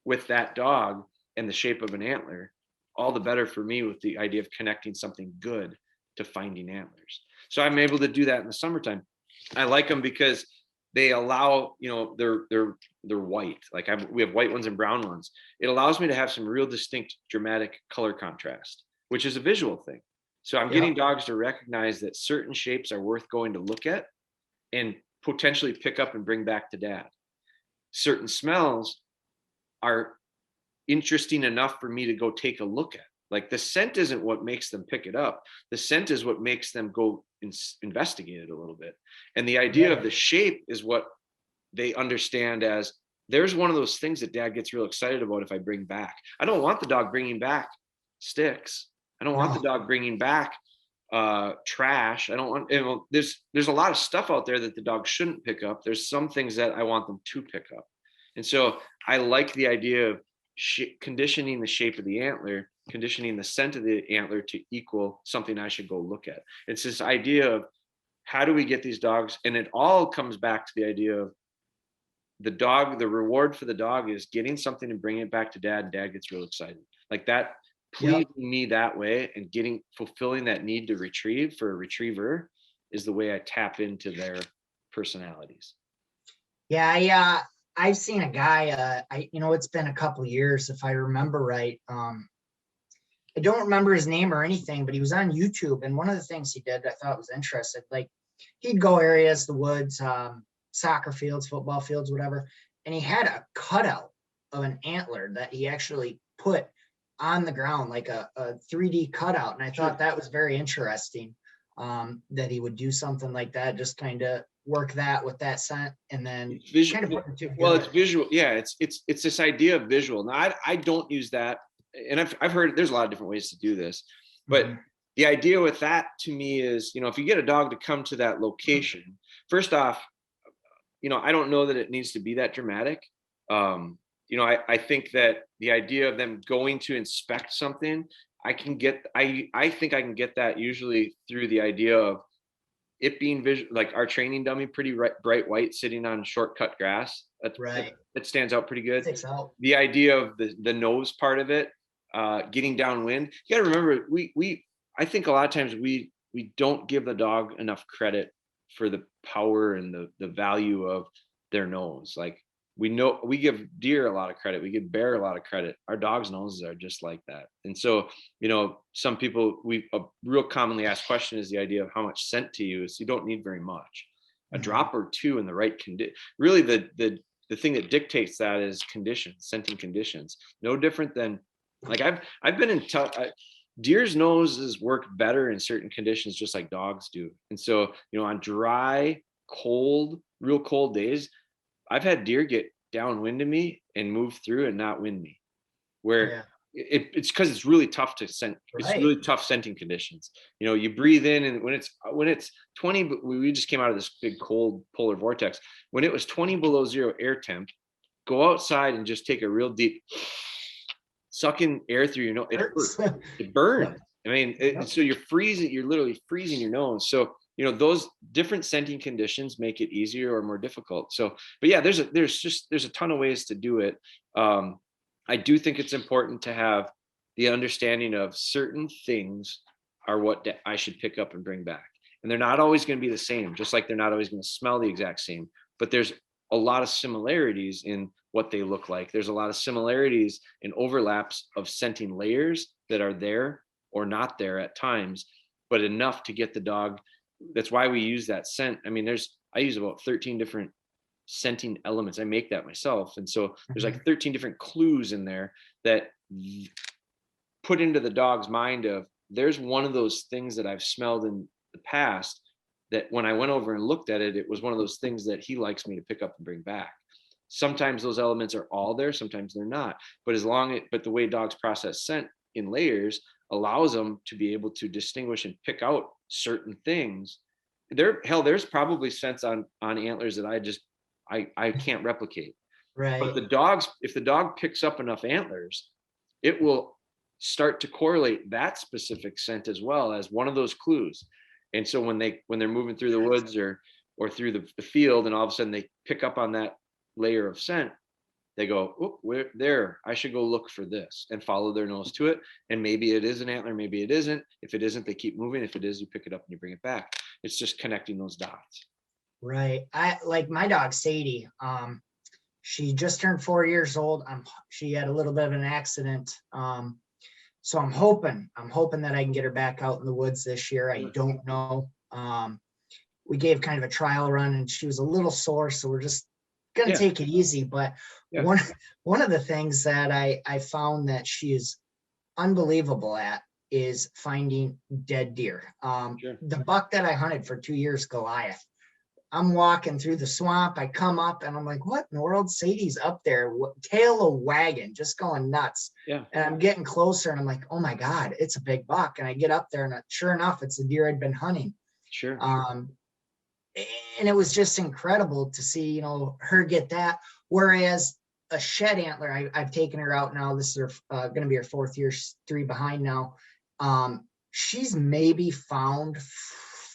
with that dog and the shape of an antler, all the better for me with the idea of connecting something good to finding antlers. So I'm able to do that in the summertime. I like them because they allow, they're white. Like we have white ones and brown ones. It allows me to have some real distinct dramatic color contrast, which is a visual thing. So I'm getting dogs to recognize that certain shapes are worth going to look at and potentially pick up and bring back to dad. Certain smells are interesting enough for me to go take a look at. Like the scent isn't what makes them pick it up. The scent is what makes them go investigate it a little bit. And the idea of the shape is what they understand as, there's one of those things that dad gets real excited about if I bring back. I don't want the dog bringing back sticks. I don't want the dog bringing back trash. I don't want, there's a lot of stuff out there that the dog shouldn't pick up. There's some things that I want them to pick up. And so I like the idea of conditioning the shape of the antler, conditioning the scent of the antler to equal something I should go look at. It's this idea of how do we get these dogs? And it all comes back to the idea of the dog, the reward for the dog is getting something and bringing it back to dad, and dad gets real excited. Like that, pleasing me that way and fulfilling that need to retrieve for a retriever is the way I tap into their personalities. Yeah, I've seen a guy, it's been a couple of years, if I remember right. I don't remember his name or anything, but he was on YouTube. And one of the things he did I thought was interesting. Like he'd go areas, the woods, soccer fields, football fields, whatever. And he had a cutout of an antler that he actually put on the ground, like a 3D cutout. And I thought that was very interesting, that he would do something like that, just kind of work that with that scent and then kind of put the two together. Well, it's visual. Yeah, it's this idea of visual. Now I don't use that. And I've heard there's a lot of different ways to do this, but the idea with that to me is, if you get a dog to come to that location, first off, I don't know that it needs to be that dramatic. I think that the idea of them going to inspect something, I think I can get that usually through the idea of it being visual, like our training dummy, pretty bright white sitting on shortcut grass. It stands out pretty good. The idea of the nose part of it, getting downwind. You got to remember, I think a lot of times we don't give the dog enough credit for the power and the value of their nose. Like we know we give deer a lot of credit, we give bear a lot of credit. Our dogs' noses are just like that. And so, some people, a real commonly asked question is the idea of how much scent to use. You don't need very much. A drop or two in the right condition. Really, the thing that dictates that is conditions, scenting conditions. No different than, like, I've been in deer's noses work better in certain conditions, just like dogs do. And so, on dry, cold, real cold days, I've had deer get downwind of me and move through and not wind me, where it's because it's really tough to scent. It's Right. really tough scenting conditions. You breathe in, and when it's 20, but we just came out of this big cold polar vortex. When it was 20 below zero air temp, go outside and just take a real deep suck in air through your nose. It hurts. It burns. I mean, so you're freezing. You're literally freezing your nose. So those different scenting conditions make it easier or more difficult. So, but yeah, there's a ton of ways to do it. I do think it's important to have the understanding of certain things are what I should pick up and bring back. And they're not always going to be the same, just like they're not always going to smell the exact same, but there's a lot of similarities in what they look like. There's a lot of similarities and overlaps of scenting layers that are there or not there at times, but enough to get the dog. That's why we use that scent. I mean, I use about 13 different scenting elements. I make that myself. And so there's like 13 different clues in there that put into the dog's mind of, there's one of those things that I've smelled in the past that when I went over and looked at it, it was one of those things that he likes me to pick up and bring back. Sometimes those elements are all there, sometimes they're not. But but the way dogs process scent in layers allows them to be able to distinguish and pick out certain things. There's probably scents on antlers that I can't replicate. Right. But if the dog picks up enough antlers, it will start to correlate that specific scent as well as one of those clues. And so when they're moving through the woods or through the field, and all of a sudden they pick up on that layer of scent, they go, oh, we're there. I should go look for this, and follow their nose to it. And maybe it is an antler, maybe it isn't. If it isn't, they keep moving. If it is, you pick it up and you bring it back. It's just connecting those dots. Right. I like my dog Sadie. She just turned 4 years old. She had a little bit of an accident. So I'm hoping that I can get her back out in the woods this year. I don't know. We gave kind of a trial run, and she was a little sore, so we're just gonna take it easy. But one of the things that I found that she is unbelievable at is finding dead deer. The buck that I hunted for 2 years, Goliath, I'm walking through the swamp. I come up and I'm like, what in the world? Sadie's up there, tail a wagon, just going nuts. Yeah. And I'm getting closer and I'm like, oh my God, it's a big buck. And I get up there and sure enough, it's the deer I'd been hunting. Sure. And it was just incredible to see, her get that. Whereas a shed antler, I've taken her out now. This is going to be her 4th year, 3 behind now. She's maybe found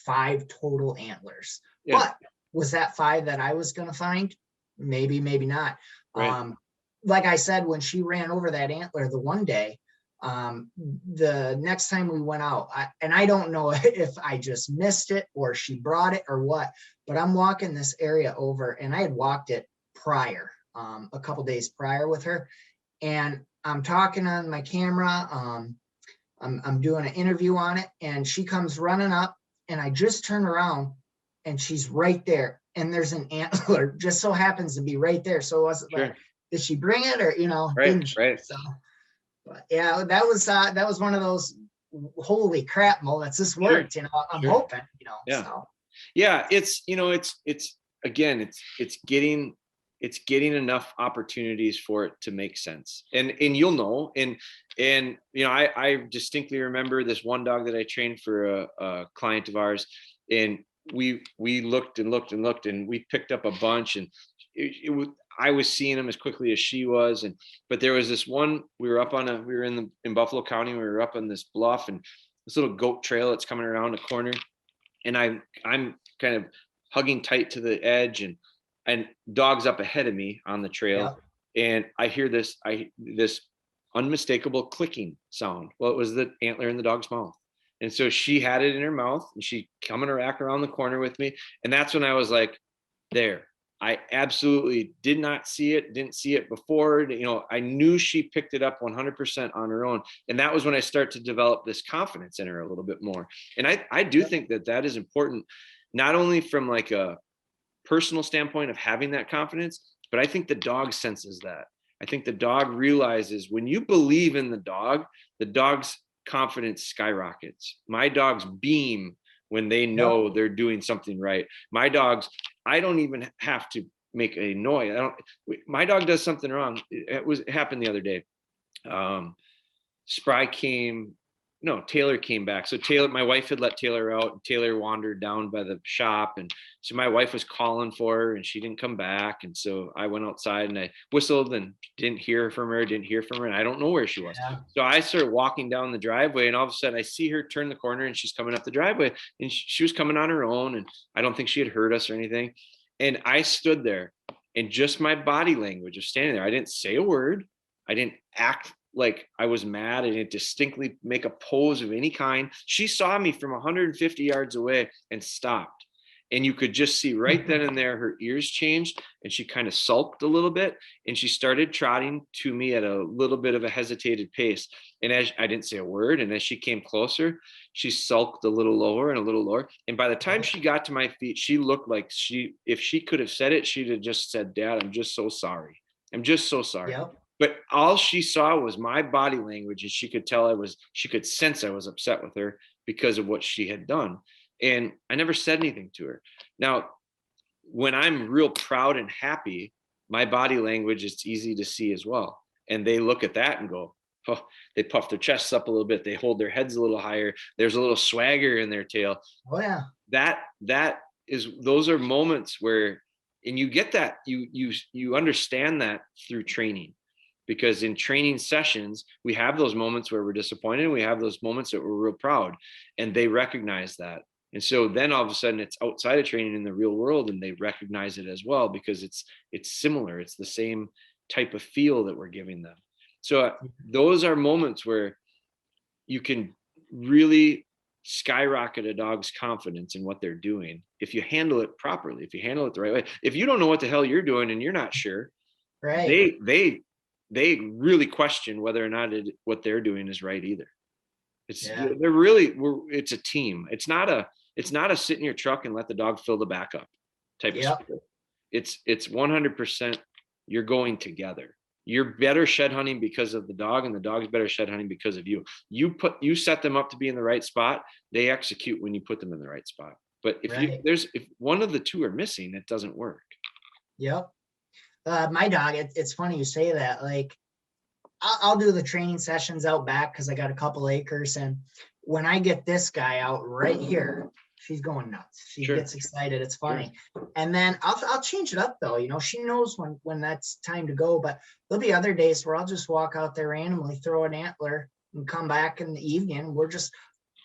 5 total antlers. Yeah. But was that 5 that I was going to find? Maybe, maybe not. Right. Like I said, when she ran over that antler the one day, the next time we went out, I don't know if I just missed it or she brought it or what, but I'm walking this area over, and I had walked it prior, a couple days prior with her, and I'm talking on my camera. I'm doing an interview on it, and she comes running up, and I just turn around, and she's right there, and there's an antler just so happens to be right there. So it wasn't like, did she bring it or right. So but yeah, that was one of those holy crap moments. This worked, I'm hoping, Yeah. So yeah, it's again, it's getting enough opportunities for it to make sense, and you'll know. And I distinctly remember this one dog that I trained for a client of ours, and we looked and looked and looked, and we picked up a bunch, and I was seeing them as quickly as she was. But there was this one, we were in Buffalo County, we were up on this bluff, and this little goat trail that's coming around a corner, and I'm kind of hugging tight to the edge, and dog's up ahead of me on the trail. Yeah. And I hear this unmistakable clicking sound. Well, it was the antler in the dog's mouth. And so she had it in her mouth, and she coming back around the corner with me. And that's when I was like, there, I absolutely did not see it, didn't see it before. You know, I knew she picked it up 100% on her own. And that was when I start to develop this confidence in her a little bit more. And I do think that that is important, not only from like a personal standpoint of having that confidence, but I think the dog senses that. I think the dog realizes when you believe in the dog's confidence skyrockets. My dogs beam when they know they're doing something right. My dogs, I don't even have to make a noise. My dog does something wrong. It happened the other day. Taylor came back. So Taylor, my wife had let Taylor out, and Taylor wandered down by the shop. And so my wife was calling for her and she didn't come back. And so I went outside and I whistled and didn't hear from her. And I don't know where she was. Yeah. So I started walking down the driveway, and all of a sudden I see her turn the corner and she's coming up the driveway, and she was coming on her own. And I don't think she had heard us or anything. And I stood there, and just my body language of standing there, I didn't say a word. I didn't act like I was mad. I didn't distinctly make a pose of any kind. She saw me from 150 yards away and stopped. And you could just see right then and there, her ears changed, and she kind of sulked a little bit, and she started trotting to me at a little bit of a hesitated pace. And as I didn't say a word, and as she came closer, she sulked a little lower and a little lower. And by the time she got to my feet, she looked like if she could have said it, she'd have just said, "Dad, I'm just so sorry. I'm just so sorry." Yep. But all she saw was my body language, and she could sense I was upset with her because of what she had done. And I never said anything to her. Now, when I'm real proud and happy, my body language is easy to see as well. And they look at that and go, oh, they puff their chests up a little bit. They hold their heads a little higher. There's a little swagger in their tail. Oh yeah. Those are moments where, and you get that, you understand that through training. Because in training sessions, we have those moments where we're disappointed. We have those moments that we're real proud, and they recognize that. And so then all of a sudden it's outside of training in the real world, and they recognize it as well, because it's similar. It's the same type of feel that we're giving them. So those are moments where you can really skyrocket a dog's confidence in what they're doing if you handle it properly, if you handle it the right way. If you don't know what the hell you're doing and you're not sure, right, they really question whether or not what they're doing is right either. It's a team. It's not a sit in your truck and let the dog fill the back up type of sport. It's 100% you're going together. You're better shed hunting because of the dog, and the dog's better shed hunting because of you. You set them up to be in the right spot. They execute when you put them in the right spot. But if one of the two are missing, it doesn't work. Yep. My dog, it's funny you say that. Like, I'll do the training sessions out back because I got a couple acres, and when I get this guy out right here, she's going nuts. She gets excited. It's funny. And then I'll change it up though. You know, she knows when that's time to go. But there'll be other days where I'll just walk out there randomly, throw an antler, and come back in the evening.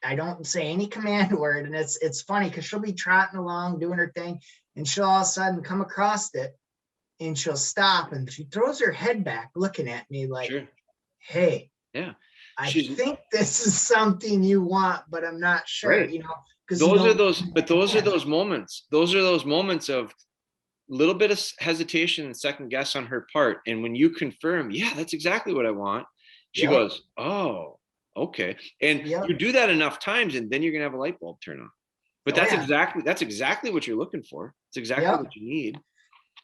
I don't say any command word, and it's funny because she'll be trotting along doing her thing, and she'll all of a sudden come across it. And she'll stop, and she throws her head back looking at me like, hey, I think this is something you want, but I'm not sure, you know, because those are those moments. Those are those moments of a little bit of hesitation and second guess on her part. And when you confirm, yeah, that's exactly what I want, she goes, oh, okay. And you do that enough times, and then you're going to have a light bulb turn on. But that's exactly what you're looking for. It's exactly what you need.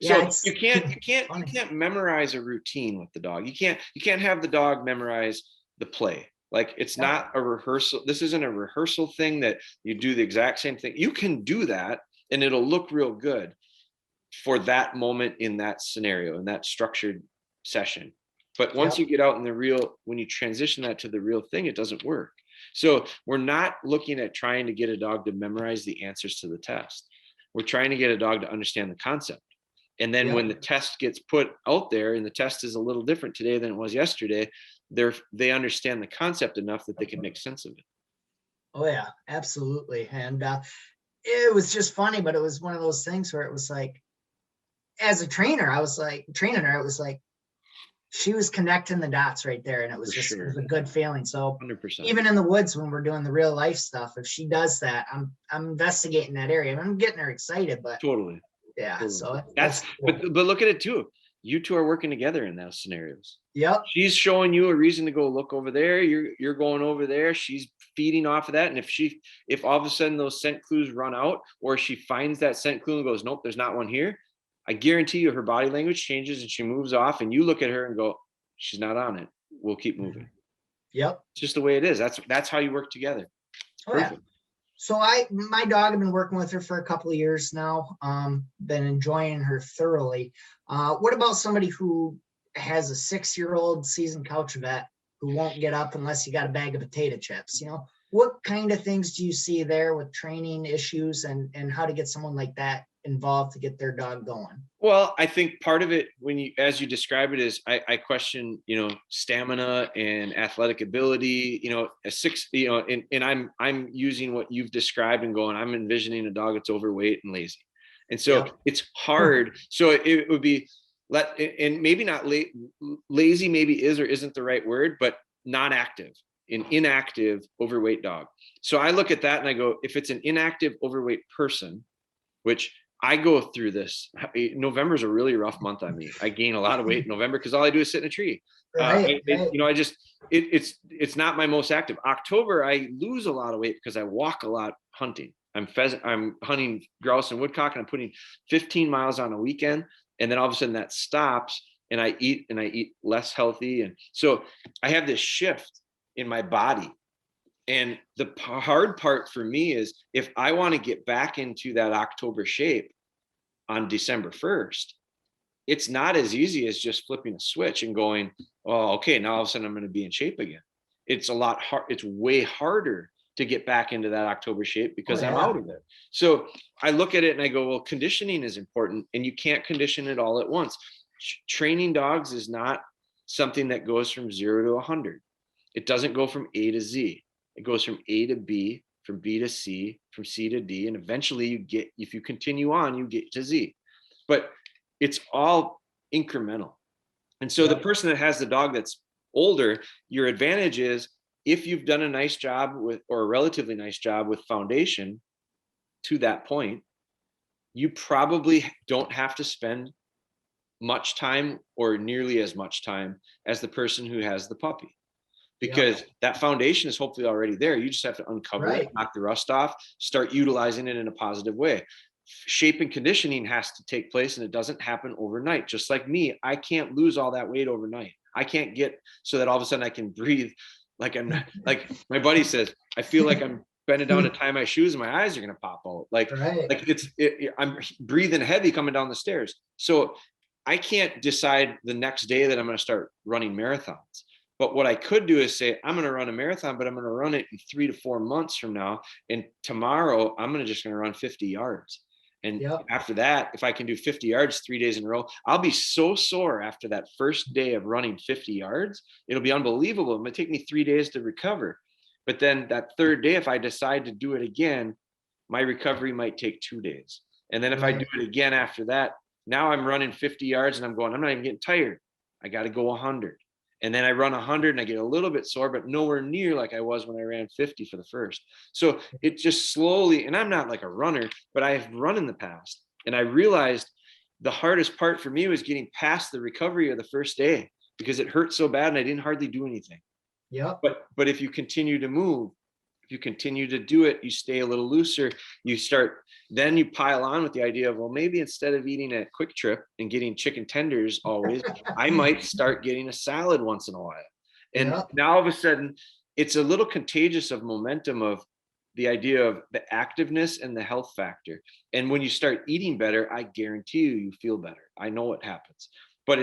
So you can't memorize a routine with the dog. You can't have the dog memorize the play. Like, it's not a rehearsal. This isn't a rehearsal thing that you do the exact same thing. You can do that and it'll look real good for that moment in that scenario, in that structured session. But once you get out in when you transition that to the real thing, it doesn't work. So we're not looking at trying to get a dog to memorize the answers to the test. We're trying to get a dog to understand the concept. And then when the test gets put out there, and the test is a little different today than it was yesterday, they understand the concept enough that they can make sense of it. Oh yeah, absolutely. And it was just funny, but it was one of those things where it was like, as a trainer, I was like training her. It was like she was connecting the dots right there, and it was it was a good feeling. So 100%. Even in the woods when we're doing the real life stuff, if she does that, I'm investigating that area. I'm getting her excited, but totally. Yeah. So That's cool. but look at it too. You two are working together in those scenarios. Yep. She's showing you a reason to go look over there. You're going over there. She's feeding off of that. And if all of a sudden those scent clues run out, or she finds that scent clue and goes, nope, there's not one here, I guarantee you her body language changes and she moves off, and you look at her and go, she's not on it. We'll keep moving. Yep. It's just the way it is. That's how you work together. It's perfect. Yeah. So my dog, I've been working with her for a couple of years now. Been enjoying her thoroughly. What about somebody who has a 6-year-old seasoned couch vet who won't get up unless you got a bag of potato chips? What kind of things do you see there with training issues and how to get someone like that involved to get their dog going? Well, I think part of it, as you describe it, is I question, stamina and athletic ability, a 6, and I'm using what you've described and going, I'm envisioning a dog that's overweight and lazy. And so it's hard. So it would be and maybe not lazy, maybe is or isn't the right word, but not active, an inactive, overweight dog. So I look at that and I go, if it's an inactive, overweight person, which I go through this. November's a really rough month on me. I gain a lot of weight in November because all I do is sit in a tree. Right. It's not my most active. October, I lose a lot of weight because I walk a lot hunting. I'm hunting grouse and woodcock, and I'm putting 15 miles on a weekend. And then all of a sudden that stops, and I eat less healthy. And so I have this shift in my body. And the hard part for me is if I want to get back into that October shape on December 1st, it's not as easy as just flipping a switch and going, oh, okay, now all of a sudden I'm going to be in shape again. It's a lot hard. It's way harder to get back into that October shape because I'm out of it. So I look at it and I go, well, conditioning is important, and you can't condition it all at once. Training dogs is not something that goes from 0 to 100. It doesn't go from A to Z. It goes from A to B, from B to C, from C to D, and eventually if you continue on, you get to Z. But it's all incremental. And so the person that has the dog that's older, your advantage is if you've done a nice job or a relatively nice job with foundation to that point, you probably don't have to spend much time or nearly as much time as the person who has the puppy. Because that foundation is hopefully already there. You just have to uncover it, knock the rust off, start utilizing it in a positive way. Shape and conditioning has to take place, and it doesn't happen overnight. Just like me, I can't lose all that weight overnight. I can't get so that all of a sudden I can breathe like I'm not, like my buddy says, I feel like I'm bending down to tie my shoes and my eyes are going to pop out. I'm breathing heavy coming down the stairs. So I can't decide the next day that I'm going to start running marathons. But what I could do is say, I'm going to run a marathon, but I'm going to run it in 3 to 4 months from now. And tomorrow I'm just going to run 50 yards. And after that, if I can do 50 yards 3 days in a row, I'll be so sore after that first day of running 50 yards. It'll be unbelievable. It might take me 3 days to recover. But then that third day, if I decide to do it again, my recovery might take 2 days. And then if I do it again after that, now I'm running 50 yards and I'm going, I'm not even getting tired. I got to go 100. And then I run 100 and I get a little bit sore, but nowhere near like I was when I ran 50 for the first. So it just slowly, and I'm not like a runner, but I have run in the past. And I realized the hardest part for me was getting past the recovery of the first day because it hurt so bad and I didn't hardly do anything. But if you continue to move, if you continue to do it, you stay a little looser, then you pile on with the idea of, well, maybe instead of eating a Quick Trip and getting chicken tenders always, I might start getting a salad once in a while. And now all of a sudden it's a little contagious of momentum of the idea of the activeness and the health factor. And when you start eating better, I guarantee you feel better. I know what happens, but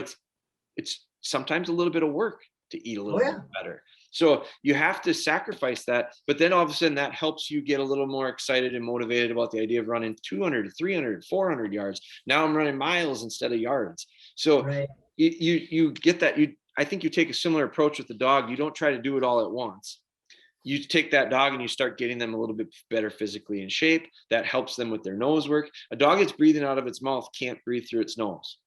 it's sometimes a little bit of work to eat a little bit better. So you have to sacrifice that, but then all of a sudden that helps you get a little more excited and motivated about the idea of running 200, 300, 400 yards. Now I'm running miles instead of yards. So you get that. I think you take a similar approach with the dog. You don't try to do it all at once. You take that dog and you start getting them a little bit better physically in shape. That helps them with their nose work. A dog that's breathing out of its mouth can't breathe through its nose.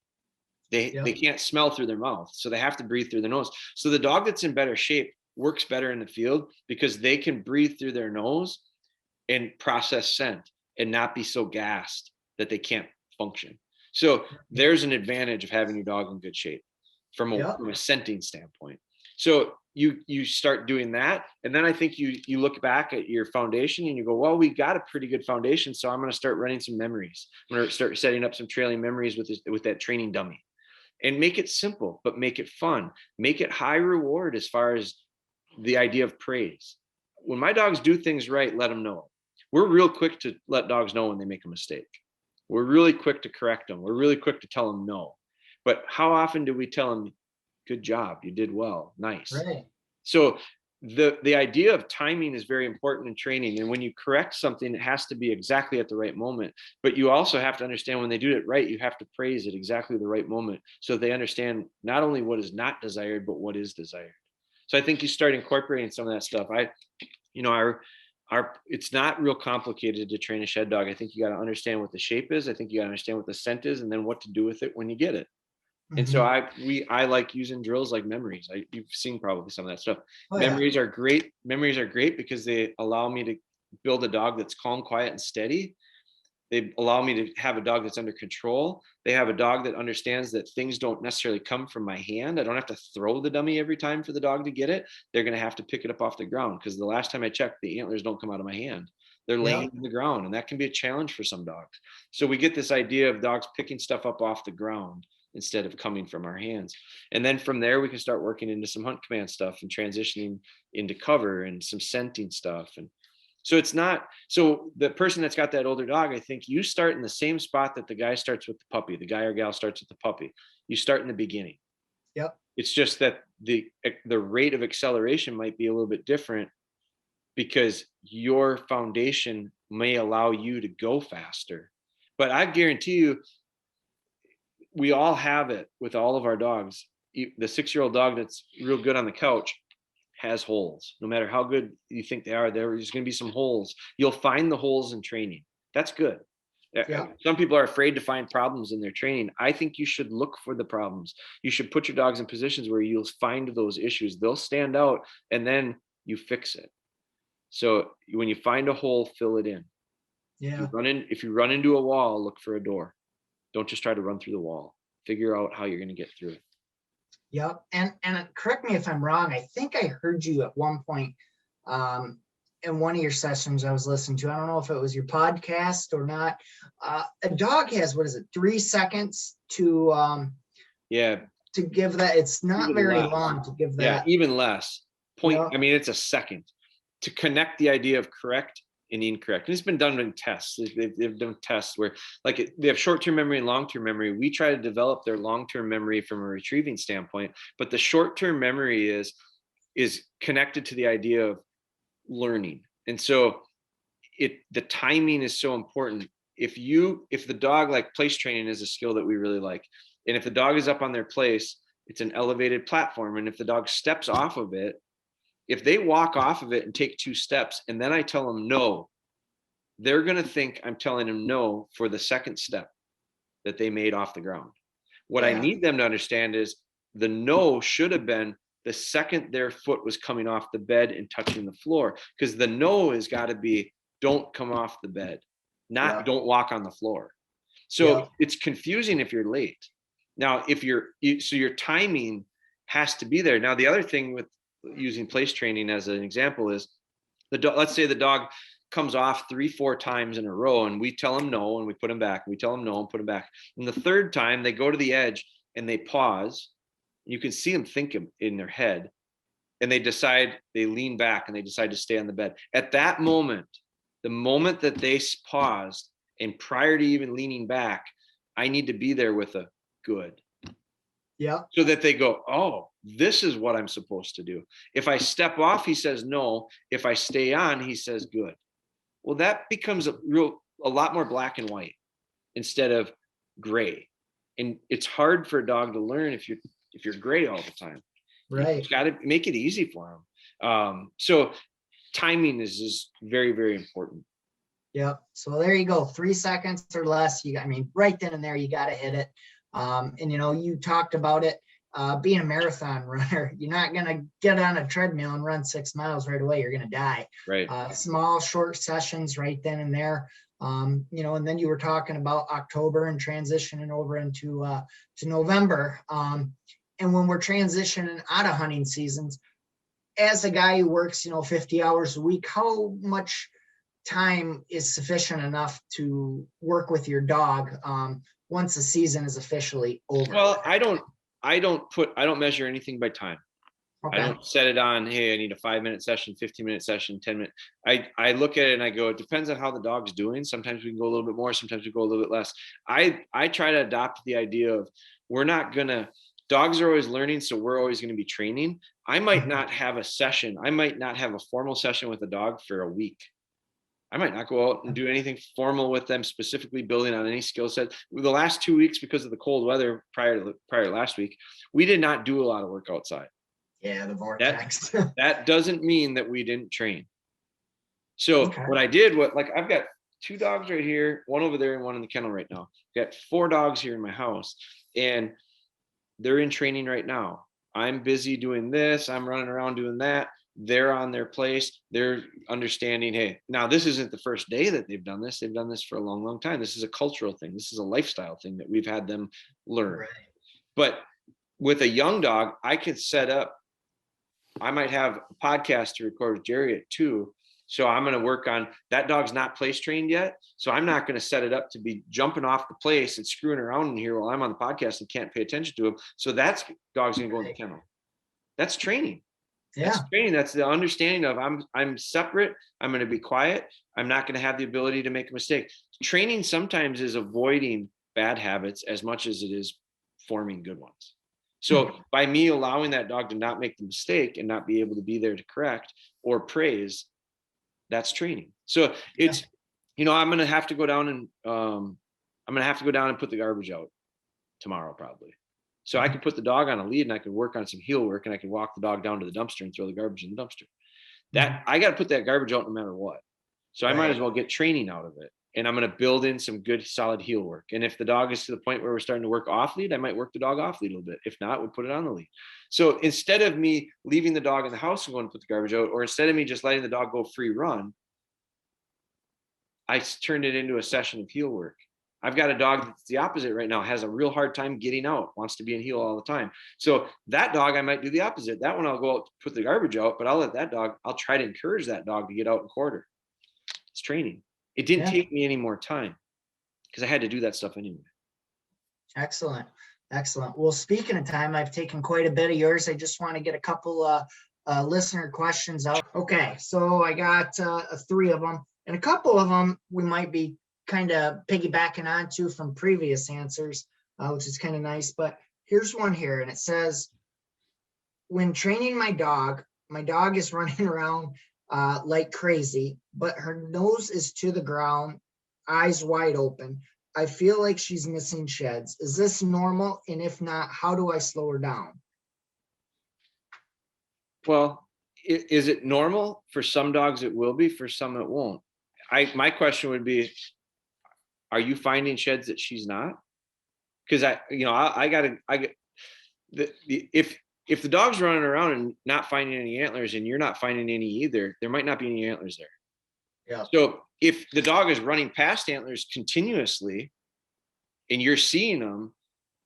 They can't smell through their mouth. So they have to breathe through their nose. So the dog that's in better shape works better in the field because they can breathe through their nose and process scent and not be so gassed that they can't function. So there's an advantage of having your dog in good shape from Yeah. a scenting standpoint. So you start doing that, and then I think you look back at your foundation and you go, well, we got a pretty good foundation, so I'm going to start running some memories. I'm going to start setting up some trailing memories with that training dummy, and make it simple, but make it fun. Make it high reward as far as the idea of praise. When my dogs do things right, let them know. We're real quick to let dogs know when they make a mistake. We're really quick to correct them. We're really quick to tell them no. But how often do we tell them, good job, you did well, nice. Right. So the idea of timing is very important in training. And when you correct something, it has to be exactly at the right moment. But you also have to understand when they do it right, you have to praise at exactly the right moment, so they understand not only what is not desired, but what is desired. So I think you start incorporating some of that stuff. It's not real complicated to train a shed dog. I think you got to understand what the shape is. I think you got to understand what the scent is, and then what to do with it when you get it. And so I like using drills like memories. You've seen probably some of that stuff. Memories are great. Memories are great because they allow me to build a dog that's calm, quiet, and steady. They allow me to have a dog that's under control. They have a dog that understands that things don't necessarily come from my hand. I don't have to throw the dummy every time for the dog to get it. They're going to have to pick it up off the ground, because the last time I checked, the antlers don't come out of my hand. They're laying in the ground, and that can be a challenge for some dogs. So we get this idea of dogs picking stuff up off the ground instead of coming from our hands. And then from there, we can start working into some hunt command stuff and transitioning into cover and some scenting stuff. And so it's not, so the person that's got that older dog, I think you start in the same spot that the guy starts with the puppy. The guy or gal starts with the puppy. You start in the beginning. Yep. It's just that the rate of acceleration might be a little bit different, because your foundation may allow you to go faster. But I guarantee you, we all have it with all of our dogs. The 6-year-old dog that's real good on the couch has holes. No matter how good you think they are, there's going to be some holes. You'll find the holes in training. That's good. Yeah. Some people are afraid to find problems in their training. I think you should look for the problems. You should put your dogs in positions where you'll find those issues. They'll stand out, and then you fix it. So when you find a hole, fill it in. Yeah. If you run into a wall, look for a door. Don't just try to run through the wall. Figure out how you're going to get through it. Yep. And correct me if I'm wrong. I think I heard you at one point in one of your sessions I was listening to. I don't know if it was your podcast or not. A dog has, 3 seconds to give that. It's not even very long to give that. Yeah, even less. I mean, it's a second to connect the idea of correct and incorrect. And it's been done in tests. They've done tests where, like, they have short-term memory and long-term memory. We try to develop their long-term memory from a retrieving standpoint, but the short-term memory is connected to the idea of learning. And so the timing is so important. If the dog, like, place training is a skill that we really like. And if the dog is up on their place, it's an elevated platform. And if the dog steps off of it, if they walk off of it and take 2 steps, and then I tell them no, they're going to think I'm telling them no for the second step that they made off the ground. What I need them to understand is the no should have been the second their foot was coming off the bed and touching the floor, because the no has got to be, don't come off the bed, not don't walk on the floor. So it's confusing if you're late. Now, so your timing has to be there. Now, the other thing with using place training as an example is let's say the dog comes off 3-4 times in a row, and we tell them no, and we put them back. We tell them no and put them back. And the third time they go to the edge and they pause. You can see them thinking in their head, and they lean back and they decide to stay on the bed. At that moment, the moment that they paused, and prior to even leaning back, I need to be there with a good. Yeah. So that they go, oh, this is what I'm supposed to do. If I step off, he says no. If I stay on, he says good. Well, that becomes a lot more black and white instead of gray. And it's hard for a dog to learn if you're gray all the time. Right. You've got to make it easy for them. So timing is just very, very important. Yep. So there you go. 3 seconds or less. Right then and there, you got to hit it. And you talked about it, being a marathon runner, you're not going to get on a treadmill and run 6 miles right away. You're going to die. Right. Small, short sessions right then and there. And then you were talking about October and transitioning over into to November. And when we're transitioning out of hunting seasons, as a guy who works, 50 hours a week, how much time is sufficient enough to work with your dog once the season is officially over? Well, I don't measure anything by time. Okay. I don't set it on, hey, I need a 5-minute session, 15-minute session, 10-minute. I look at it and I go, it depends on how the dog's doing. Sometimes we can go a little bit more, sometimes we go a little bit less. I try to adopt the idea of dogs are always learning, so we're always going to be training. I might not have a session. I might not have a formal session with a dog for a week. I might not go out and do anything formal with them, specifically building on any skill set. The last 2 weeks, because of the cold weather prior to last week, we did not do a lot of work outside. Yeah, the vortex. That doesn't mean that we didn't train. So what I did, I've got 2 dogs right here, one over there and one in the kennel right now. I've got 4 dogs here in my house, and they're in training right now. I'm busy doing this. I'm running around doing that. They're on their place. They're understanding, hey, now this isn't the first day that they've done this. They've done this for a long, long time. This is a cultural thing. This is a lifestyle thing that we've had them learn. Right. But with a young dog, I could set up, I might have a podcast to record with Jerry at 2. So I'm going to work on that. Dog's not place trained yet. So I'm not going to set it up to be jumping off the place and screwing around in here while I'm on the podcast and can't pay attention to him. So dog's going to go in the kennel. That's training. Yeah. That's training. That's the understanding of I'm separate. I'm going to be quiet. I'm not going to have the ability to make a mistake. Training sometimes is avoiding bad habits as much as it is forming good ones. So by me allowing that dog to not make the mistake and not be able to be there to correct or praise, that's training. So it's, I'm going to have to go down and put the garbage out tomorrow probably. So I could put the dog on a lead and I could work on some heel work and I could walk the dog down to the dumpster and throw the garbage in the dumpster. That I got to put that garbage out no matter what. So I might as well get training out of it. And I'm going to build in some good solid heel work. And if the dog is to the point where we're starting to work off lead, I might work the dog off lead a little bit. If not, we'll put it on the lead. So instead of me leaving the dog in the house and going to put the garbage out, or instead of me just letting the dog go free run, I turned it into a session of heel work. I've got a dog that's the opposite right now, has a real hard time getting out, wants to be in heel all the time. So that dog, I might do the opposite. That one, I'll go out, put the garbage out, but I'll try to encourage that dog to get out and quarter. It's training. It didn't take me any more time because I had to do that stuff anyway. Excellent. Well, speaking of time, I've taken quite a bit of yours. I just want to get a couple listener questions out. Okay, so I got 3 of them, and a couple of them we might be kind of piggybacking onto from previous answers, which is kind of nice. But here's one here, and it says, when training my dog is running around like crazy, but her nose is to the ground, eyes wide open. I feel like she's missing sheds. Is this normal? And if not, how do I slow her down? Well, is it normal? For some dogs, it will be. For some, it won't. My question would be, are you finding sheds that she's not? Because if the dog's running around and not finding any antlers and you're not finding any either, there might not be any antlers there. Yeah. So if the dog is running past antlers continuously and you're seeing them,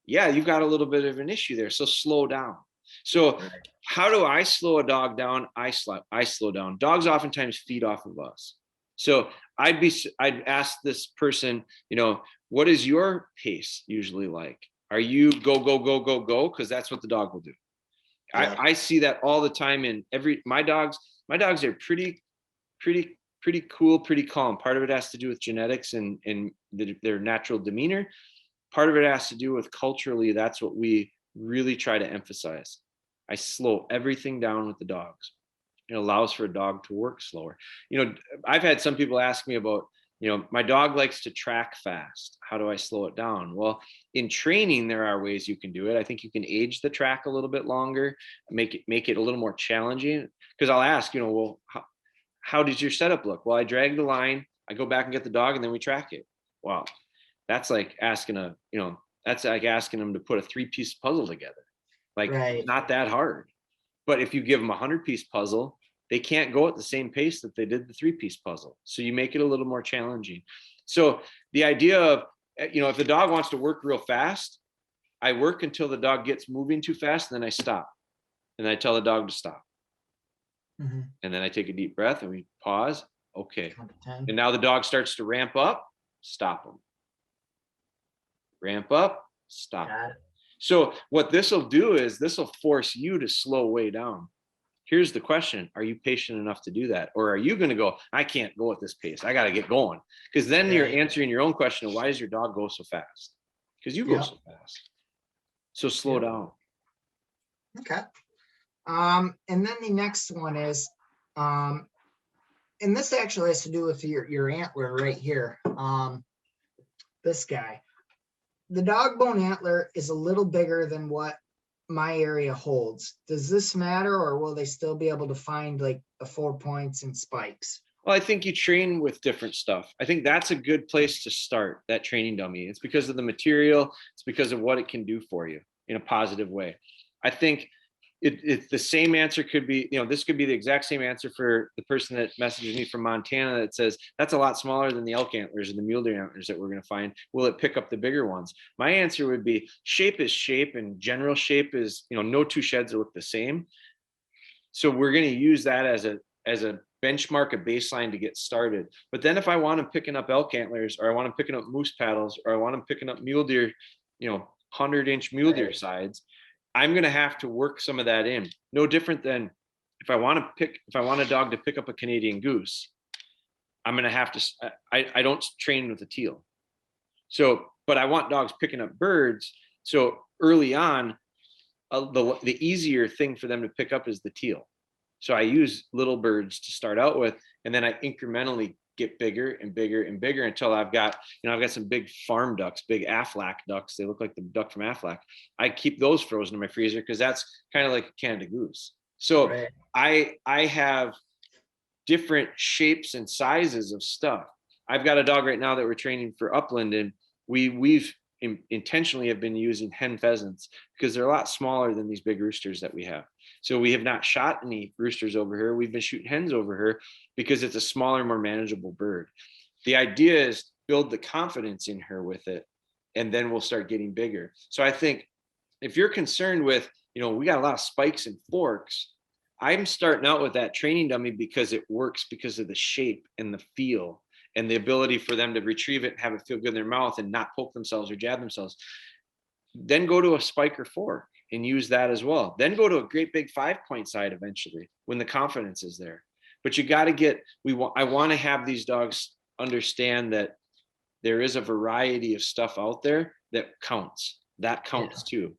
you've got a little bit of an issue there. So slow down. So how do I slow a dog down? I slow down. Dogs oftentimes feed off of us. So I'd ask this person, what is your pace usually like? Are you go, go, go, go, go? Because that's what the dog will do. Yeah. I see that all the time in my dogs are pretty cool, pretty calm. Part of it has to do with genetics and their natural demeanor. Part of it has to do with culturally. That's what we really try to emphasize. I slow everything down with the dogs. It allows for a dog to work slower. I've had some people ask me about, my dog likes to track fast. How do I slow it down? Well, in training, there are ways you can do it. I think you can age the track a little bit longer, make it a little more challenging. Because I'll ask, how does your setup look? Well, I drag the line, I go back and get the dog, and then we track it. Wow, that's like asking them to put a 3-piece puzzle together. Not that hard. But if you give them a 100-piece puzzle, they can't go at the same pace that they did the 3-piece puzzle. So you make it a little more challenging. So the idea of, if the dog wants to work real fast, I work until the dog gets moving too fast, and then I stop. And I tell the dog to stop. Mm-hmm. And then I take a deep breath and we pause. Okay. Count to 10. And now the dog starts to ramp up, stop them. Ramp up, stop. Got it. So what this will do is this will force you to slow way down. Here's the question. Are you patient enough to do that? Or are you going to go, I can't go at this pace. I got to get going. Because then you're answering your own question of why does your dog go so fast? Because you go so fast. So slow down. Okay. And then the next one is, and this actually has to do with your antler right here. This guy. The DogBone antler is a little bigger than what my area holds. Does this matter, or will they still be able to find like the 4 points and spikes? Well, I think you train with different stuff. I think that's a good place to start, that training dummy. It's because of the material. It's because of what it can do for you in a positive way. I think it's the same answer could be, this could be the exact same answer for the person that messages me from Montana that says, that's a lot smaller than the elk antlers and the mule deer antlers that we're going to find. Will it pick up the bigger ones? My answer would be shape is shape, and general shape is, no two sheds look the same. So we're going to use that as a benchmark, a baseline to get started. But then if I want them picking up elk antlers, or I want them picking up moose paddles, or I want them picking up mule deer, 100-inch mule deer sides, I'm going to have to work some of that in. No different than if I want a dog to pick up a Canadian goose, I'm going to have to, I don't train with a teal. So, but I want dogs picking up birds. So early on, the easier thing for them to pick up is the teal. So I use little birds to start out with, and then I incrementally get bigger and bigger and bigger until I've got some big farm ducks, big Aflac ducks. They look like the duck from Aflac. I keep those frozen in my freezer because that's kind of like a Canada goose. So right. I have different shapes and sizes of stuff. I've got a dog right now that we're training for upland, and we've intentionally have been using hen pheasants because they're a lot smaller than these big roosters that we have. So we have not shot any roosters over here. We've been shooting hens over here because it's a smaller, more manageable bird. The idea is build the confidence in her with it, and then we'll start getting bigger. So I think if you're concerned with, we got a lot of spikes and forks, I'm starting out with that training dummy because it works because of the shape and the feel and the ability for them to retrieve it and have it feel good in their mouth and not poke themselves or jab themselves. Then go to a spike or fork and use that as well. Then go to a great big 5-point side eventually when the confidence is there. But you got to get, I want to have these dogs understand that there is a variety of stuff out there that counts. That counts too.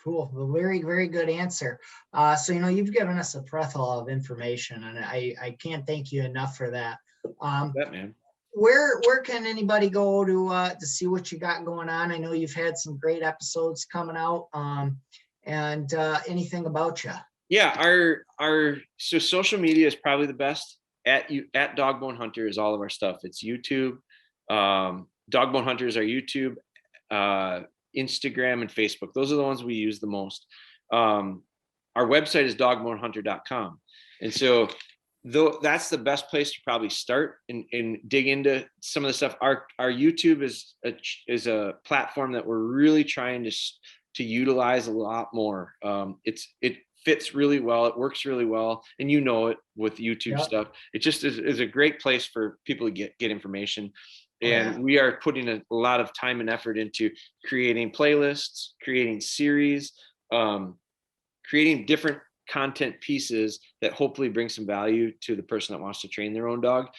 Cool. Well, very, very good answer. So, you've given us a plethora of information, and I can't thank you enough for that. Man. Where can anybody go to see what you got going on? I know you've had some great episodes coming out, and anything about you. Yeah, so social media is probably the best. At DogBone Hunter is all of our stuff. It's YouTube. DogBone Hunter is our YouTube, Instagram, and Facebook. Those are the ones we use the most. Our website is dogbonehunter.com. And so that's the best place to probably start and dig into some of the stuff. Our YouTube is a platform that we're really trying to utilize a lot more. It fits really well. It works really well. And it with YouTube stuff. It just is a great place for people to get information. And we are putting a lot of time and effort into creating playlists, creating series, creating different content pieces that hopefully bring some value to the person that wants to train their own dog.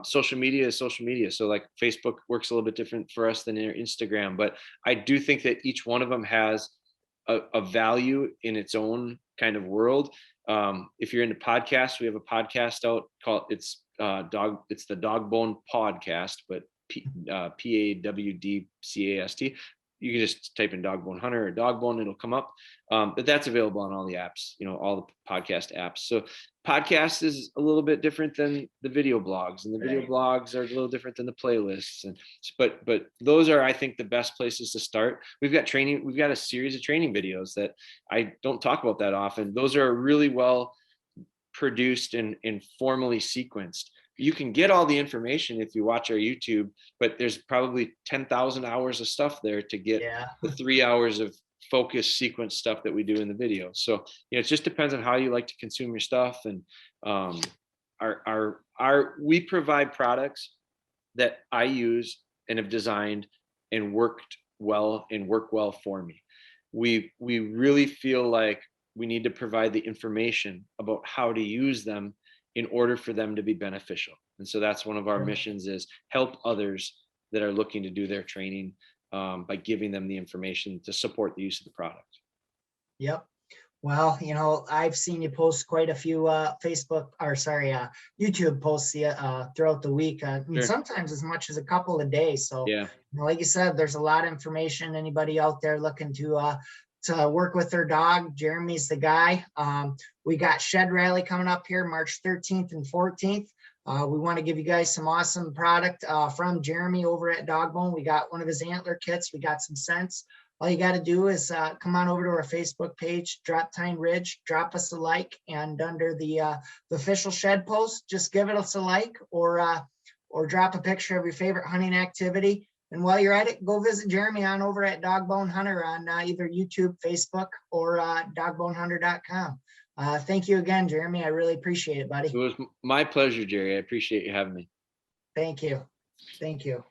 Social media is social media. So like Facebook works a little bit different for us than Instagram, but I do think that each one of them has a value in its own kind of world. If you're into podcasts, we have a podcast out called it's the DogBone Podcast, but PAWDCAST. You can just type in DogBone Hunter or DogBone, it'll come up. But that's available on all the apps, all the podcast apps. So podcast is a little bit different than the video blogs, and the video blogs are a little different than the playlists. But those are, I think, the best places to start. We've got a series of training videos that I don't talk about that often. Those are really well produced and formally sequenced, you can get all the information if you watch our YouTube, but there's probably 10,000 hours of stuff there to get the 3 hours of focus sequence stuff that we do in the video. So, it just depends on how you like to consume your stuff. And we provide products that I use and have designed and work well for me. We really feel like we need to provide the information about how to use them in order for them to be beneficial. And so that's one of our missions, is help others that are looking to do their training by giving them the information to support the use of the product. Yep. Well, I've seen you post quite a few YouTube posts throughout the week. Sometimes as much as a couple a day. So, like you said, there's a lot of information. Anybody out there looking to work with their dog, Jeremy's the guy. We got Shed Rally coming up here March 13th and 14th. We want to give you guys some awesome product from Jeremy over at DogBone. We got one of his antler kits. We got some scents. All you got to do is come on over to our Facebook page, Drop Tine Ridge, drop us a like, and under the official shed post, just give us a like, or drop a picture of your favorite hunting activity. And while you're at it, go visit Jeremy on over at DogBone Hunter on either YouTube, Facebook, or dogbonehunter.com. Thank you again, Jeremy. I really appreciate it, buddy. It was my pleasure, Jerry. I appreciate you having me. Thank you. Thank you.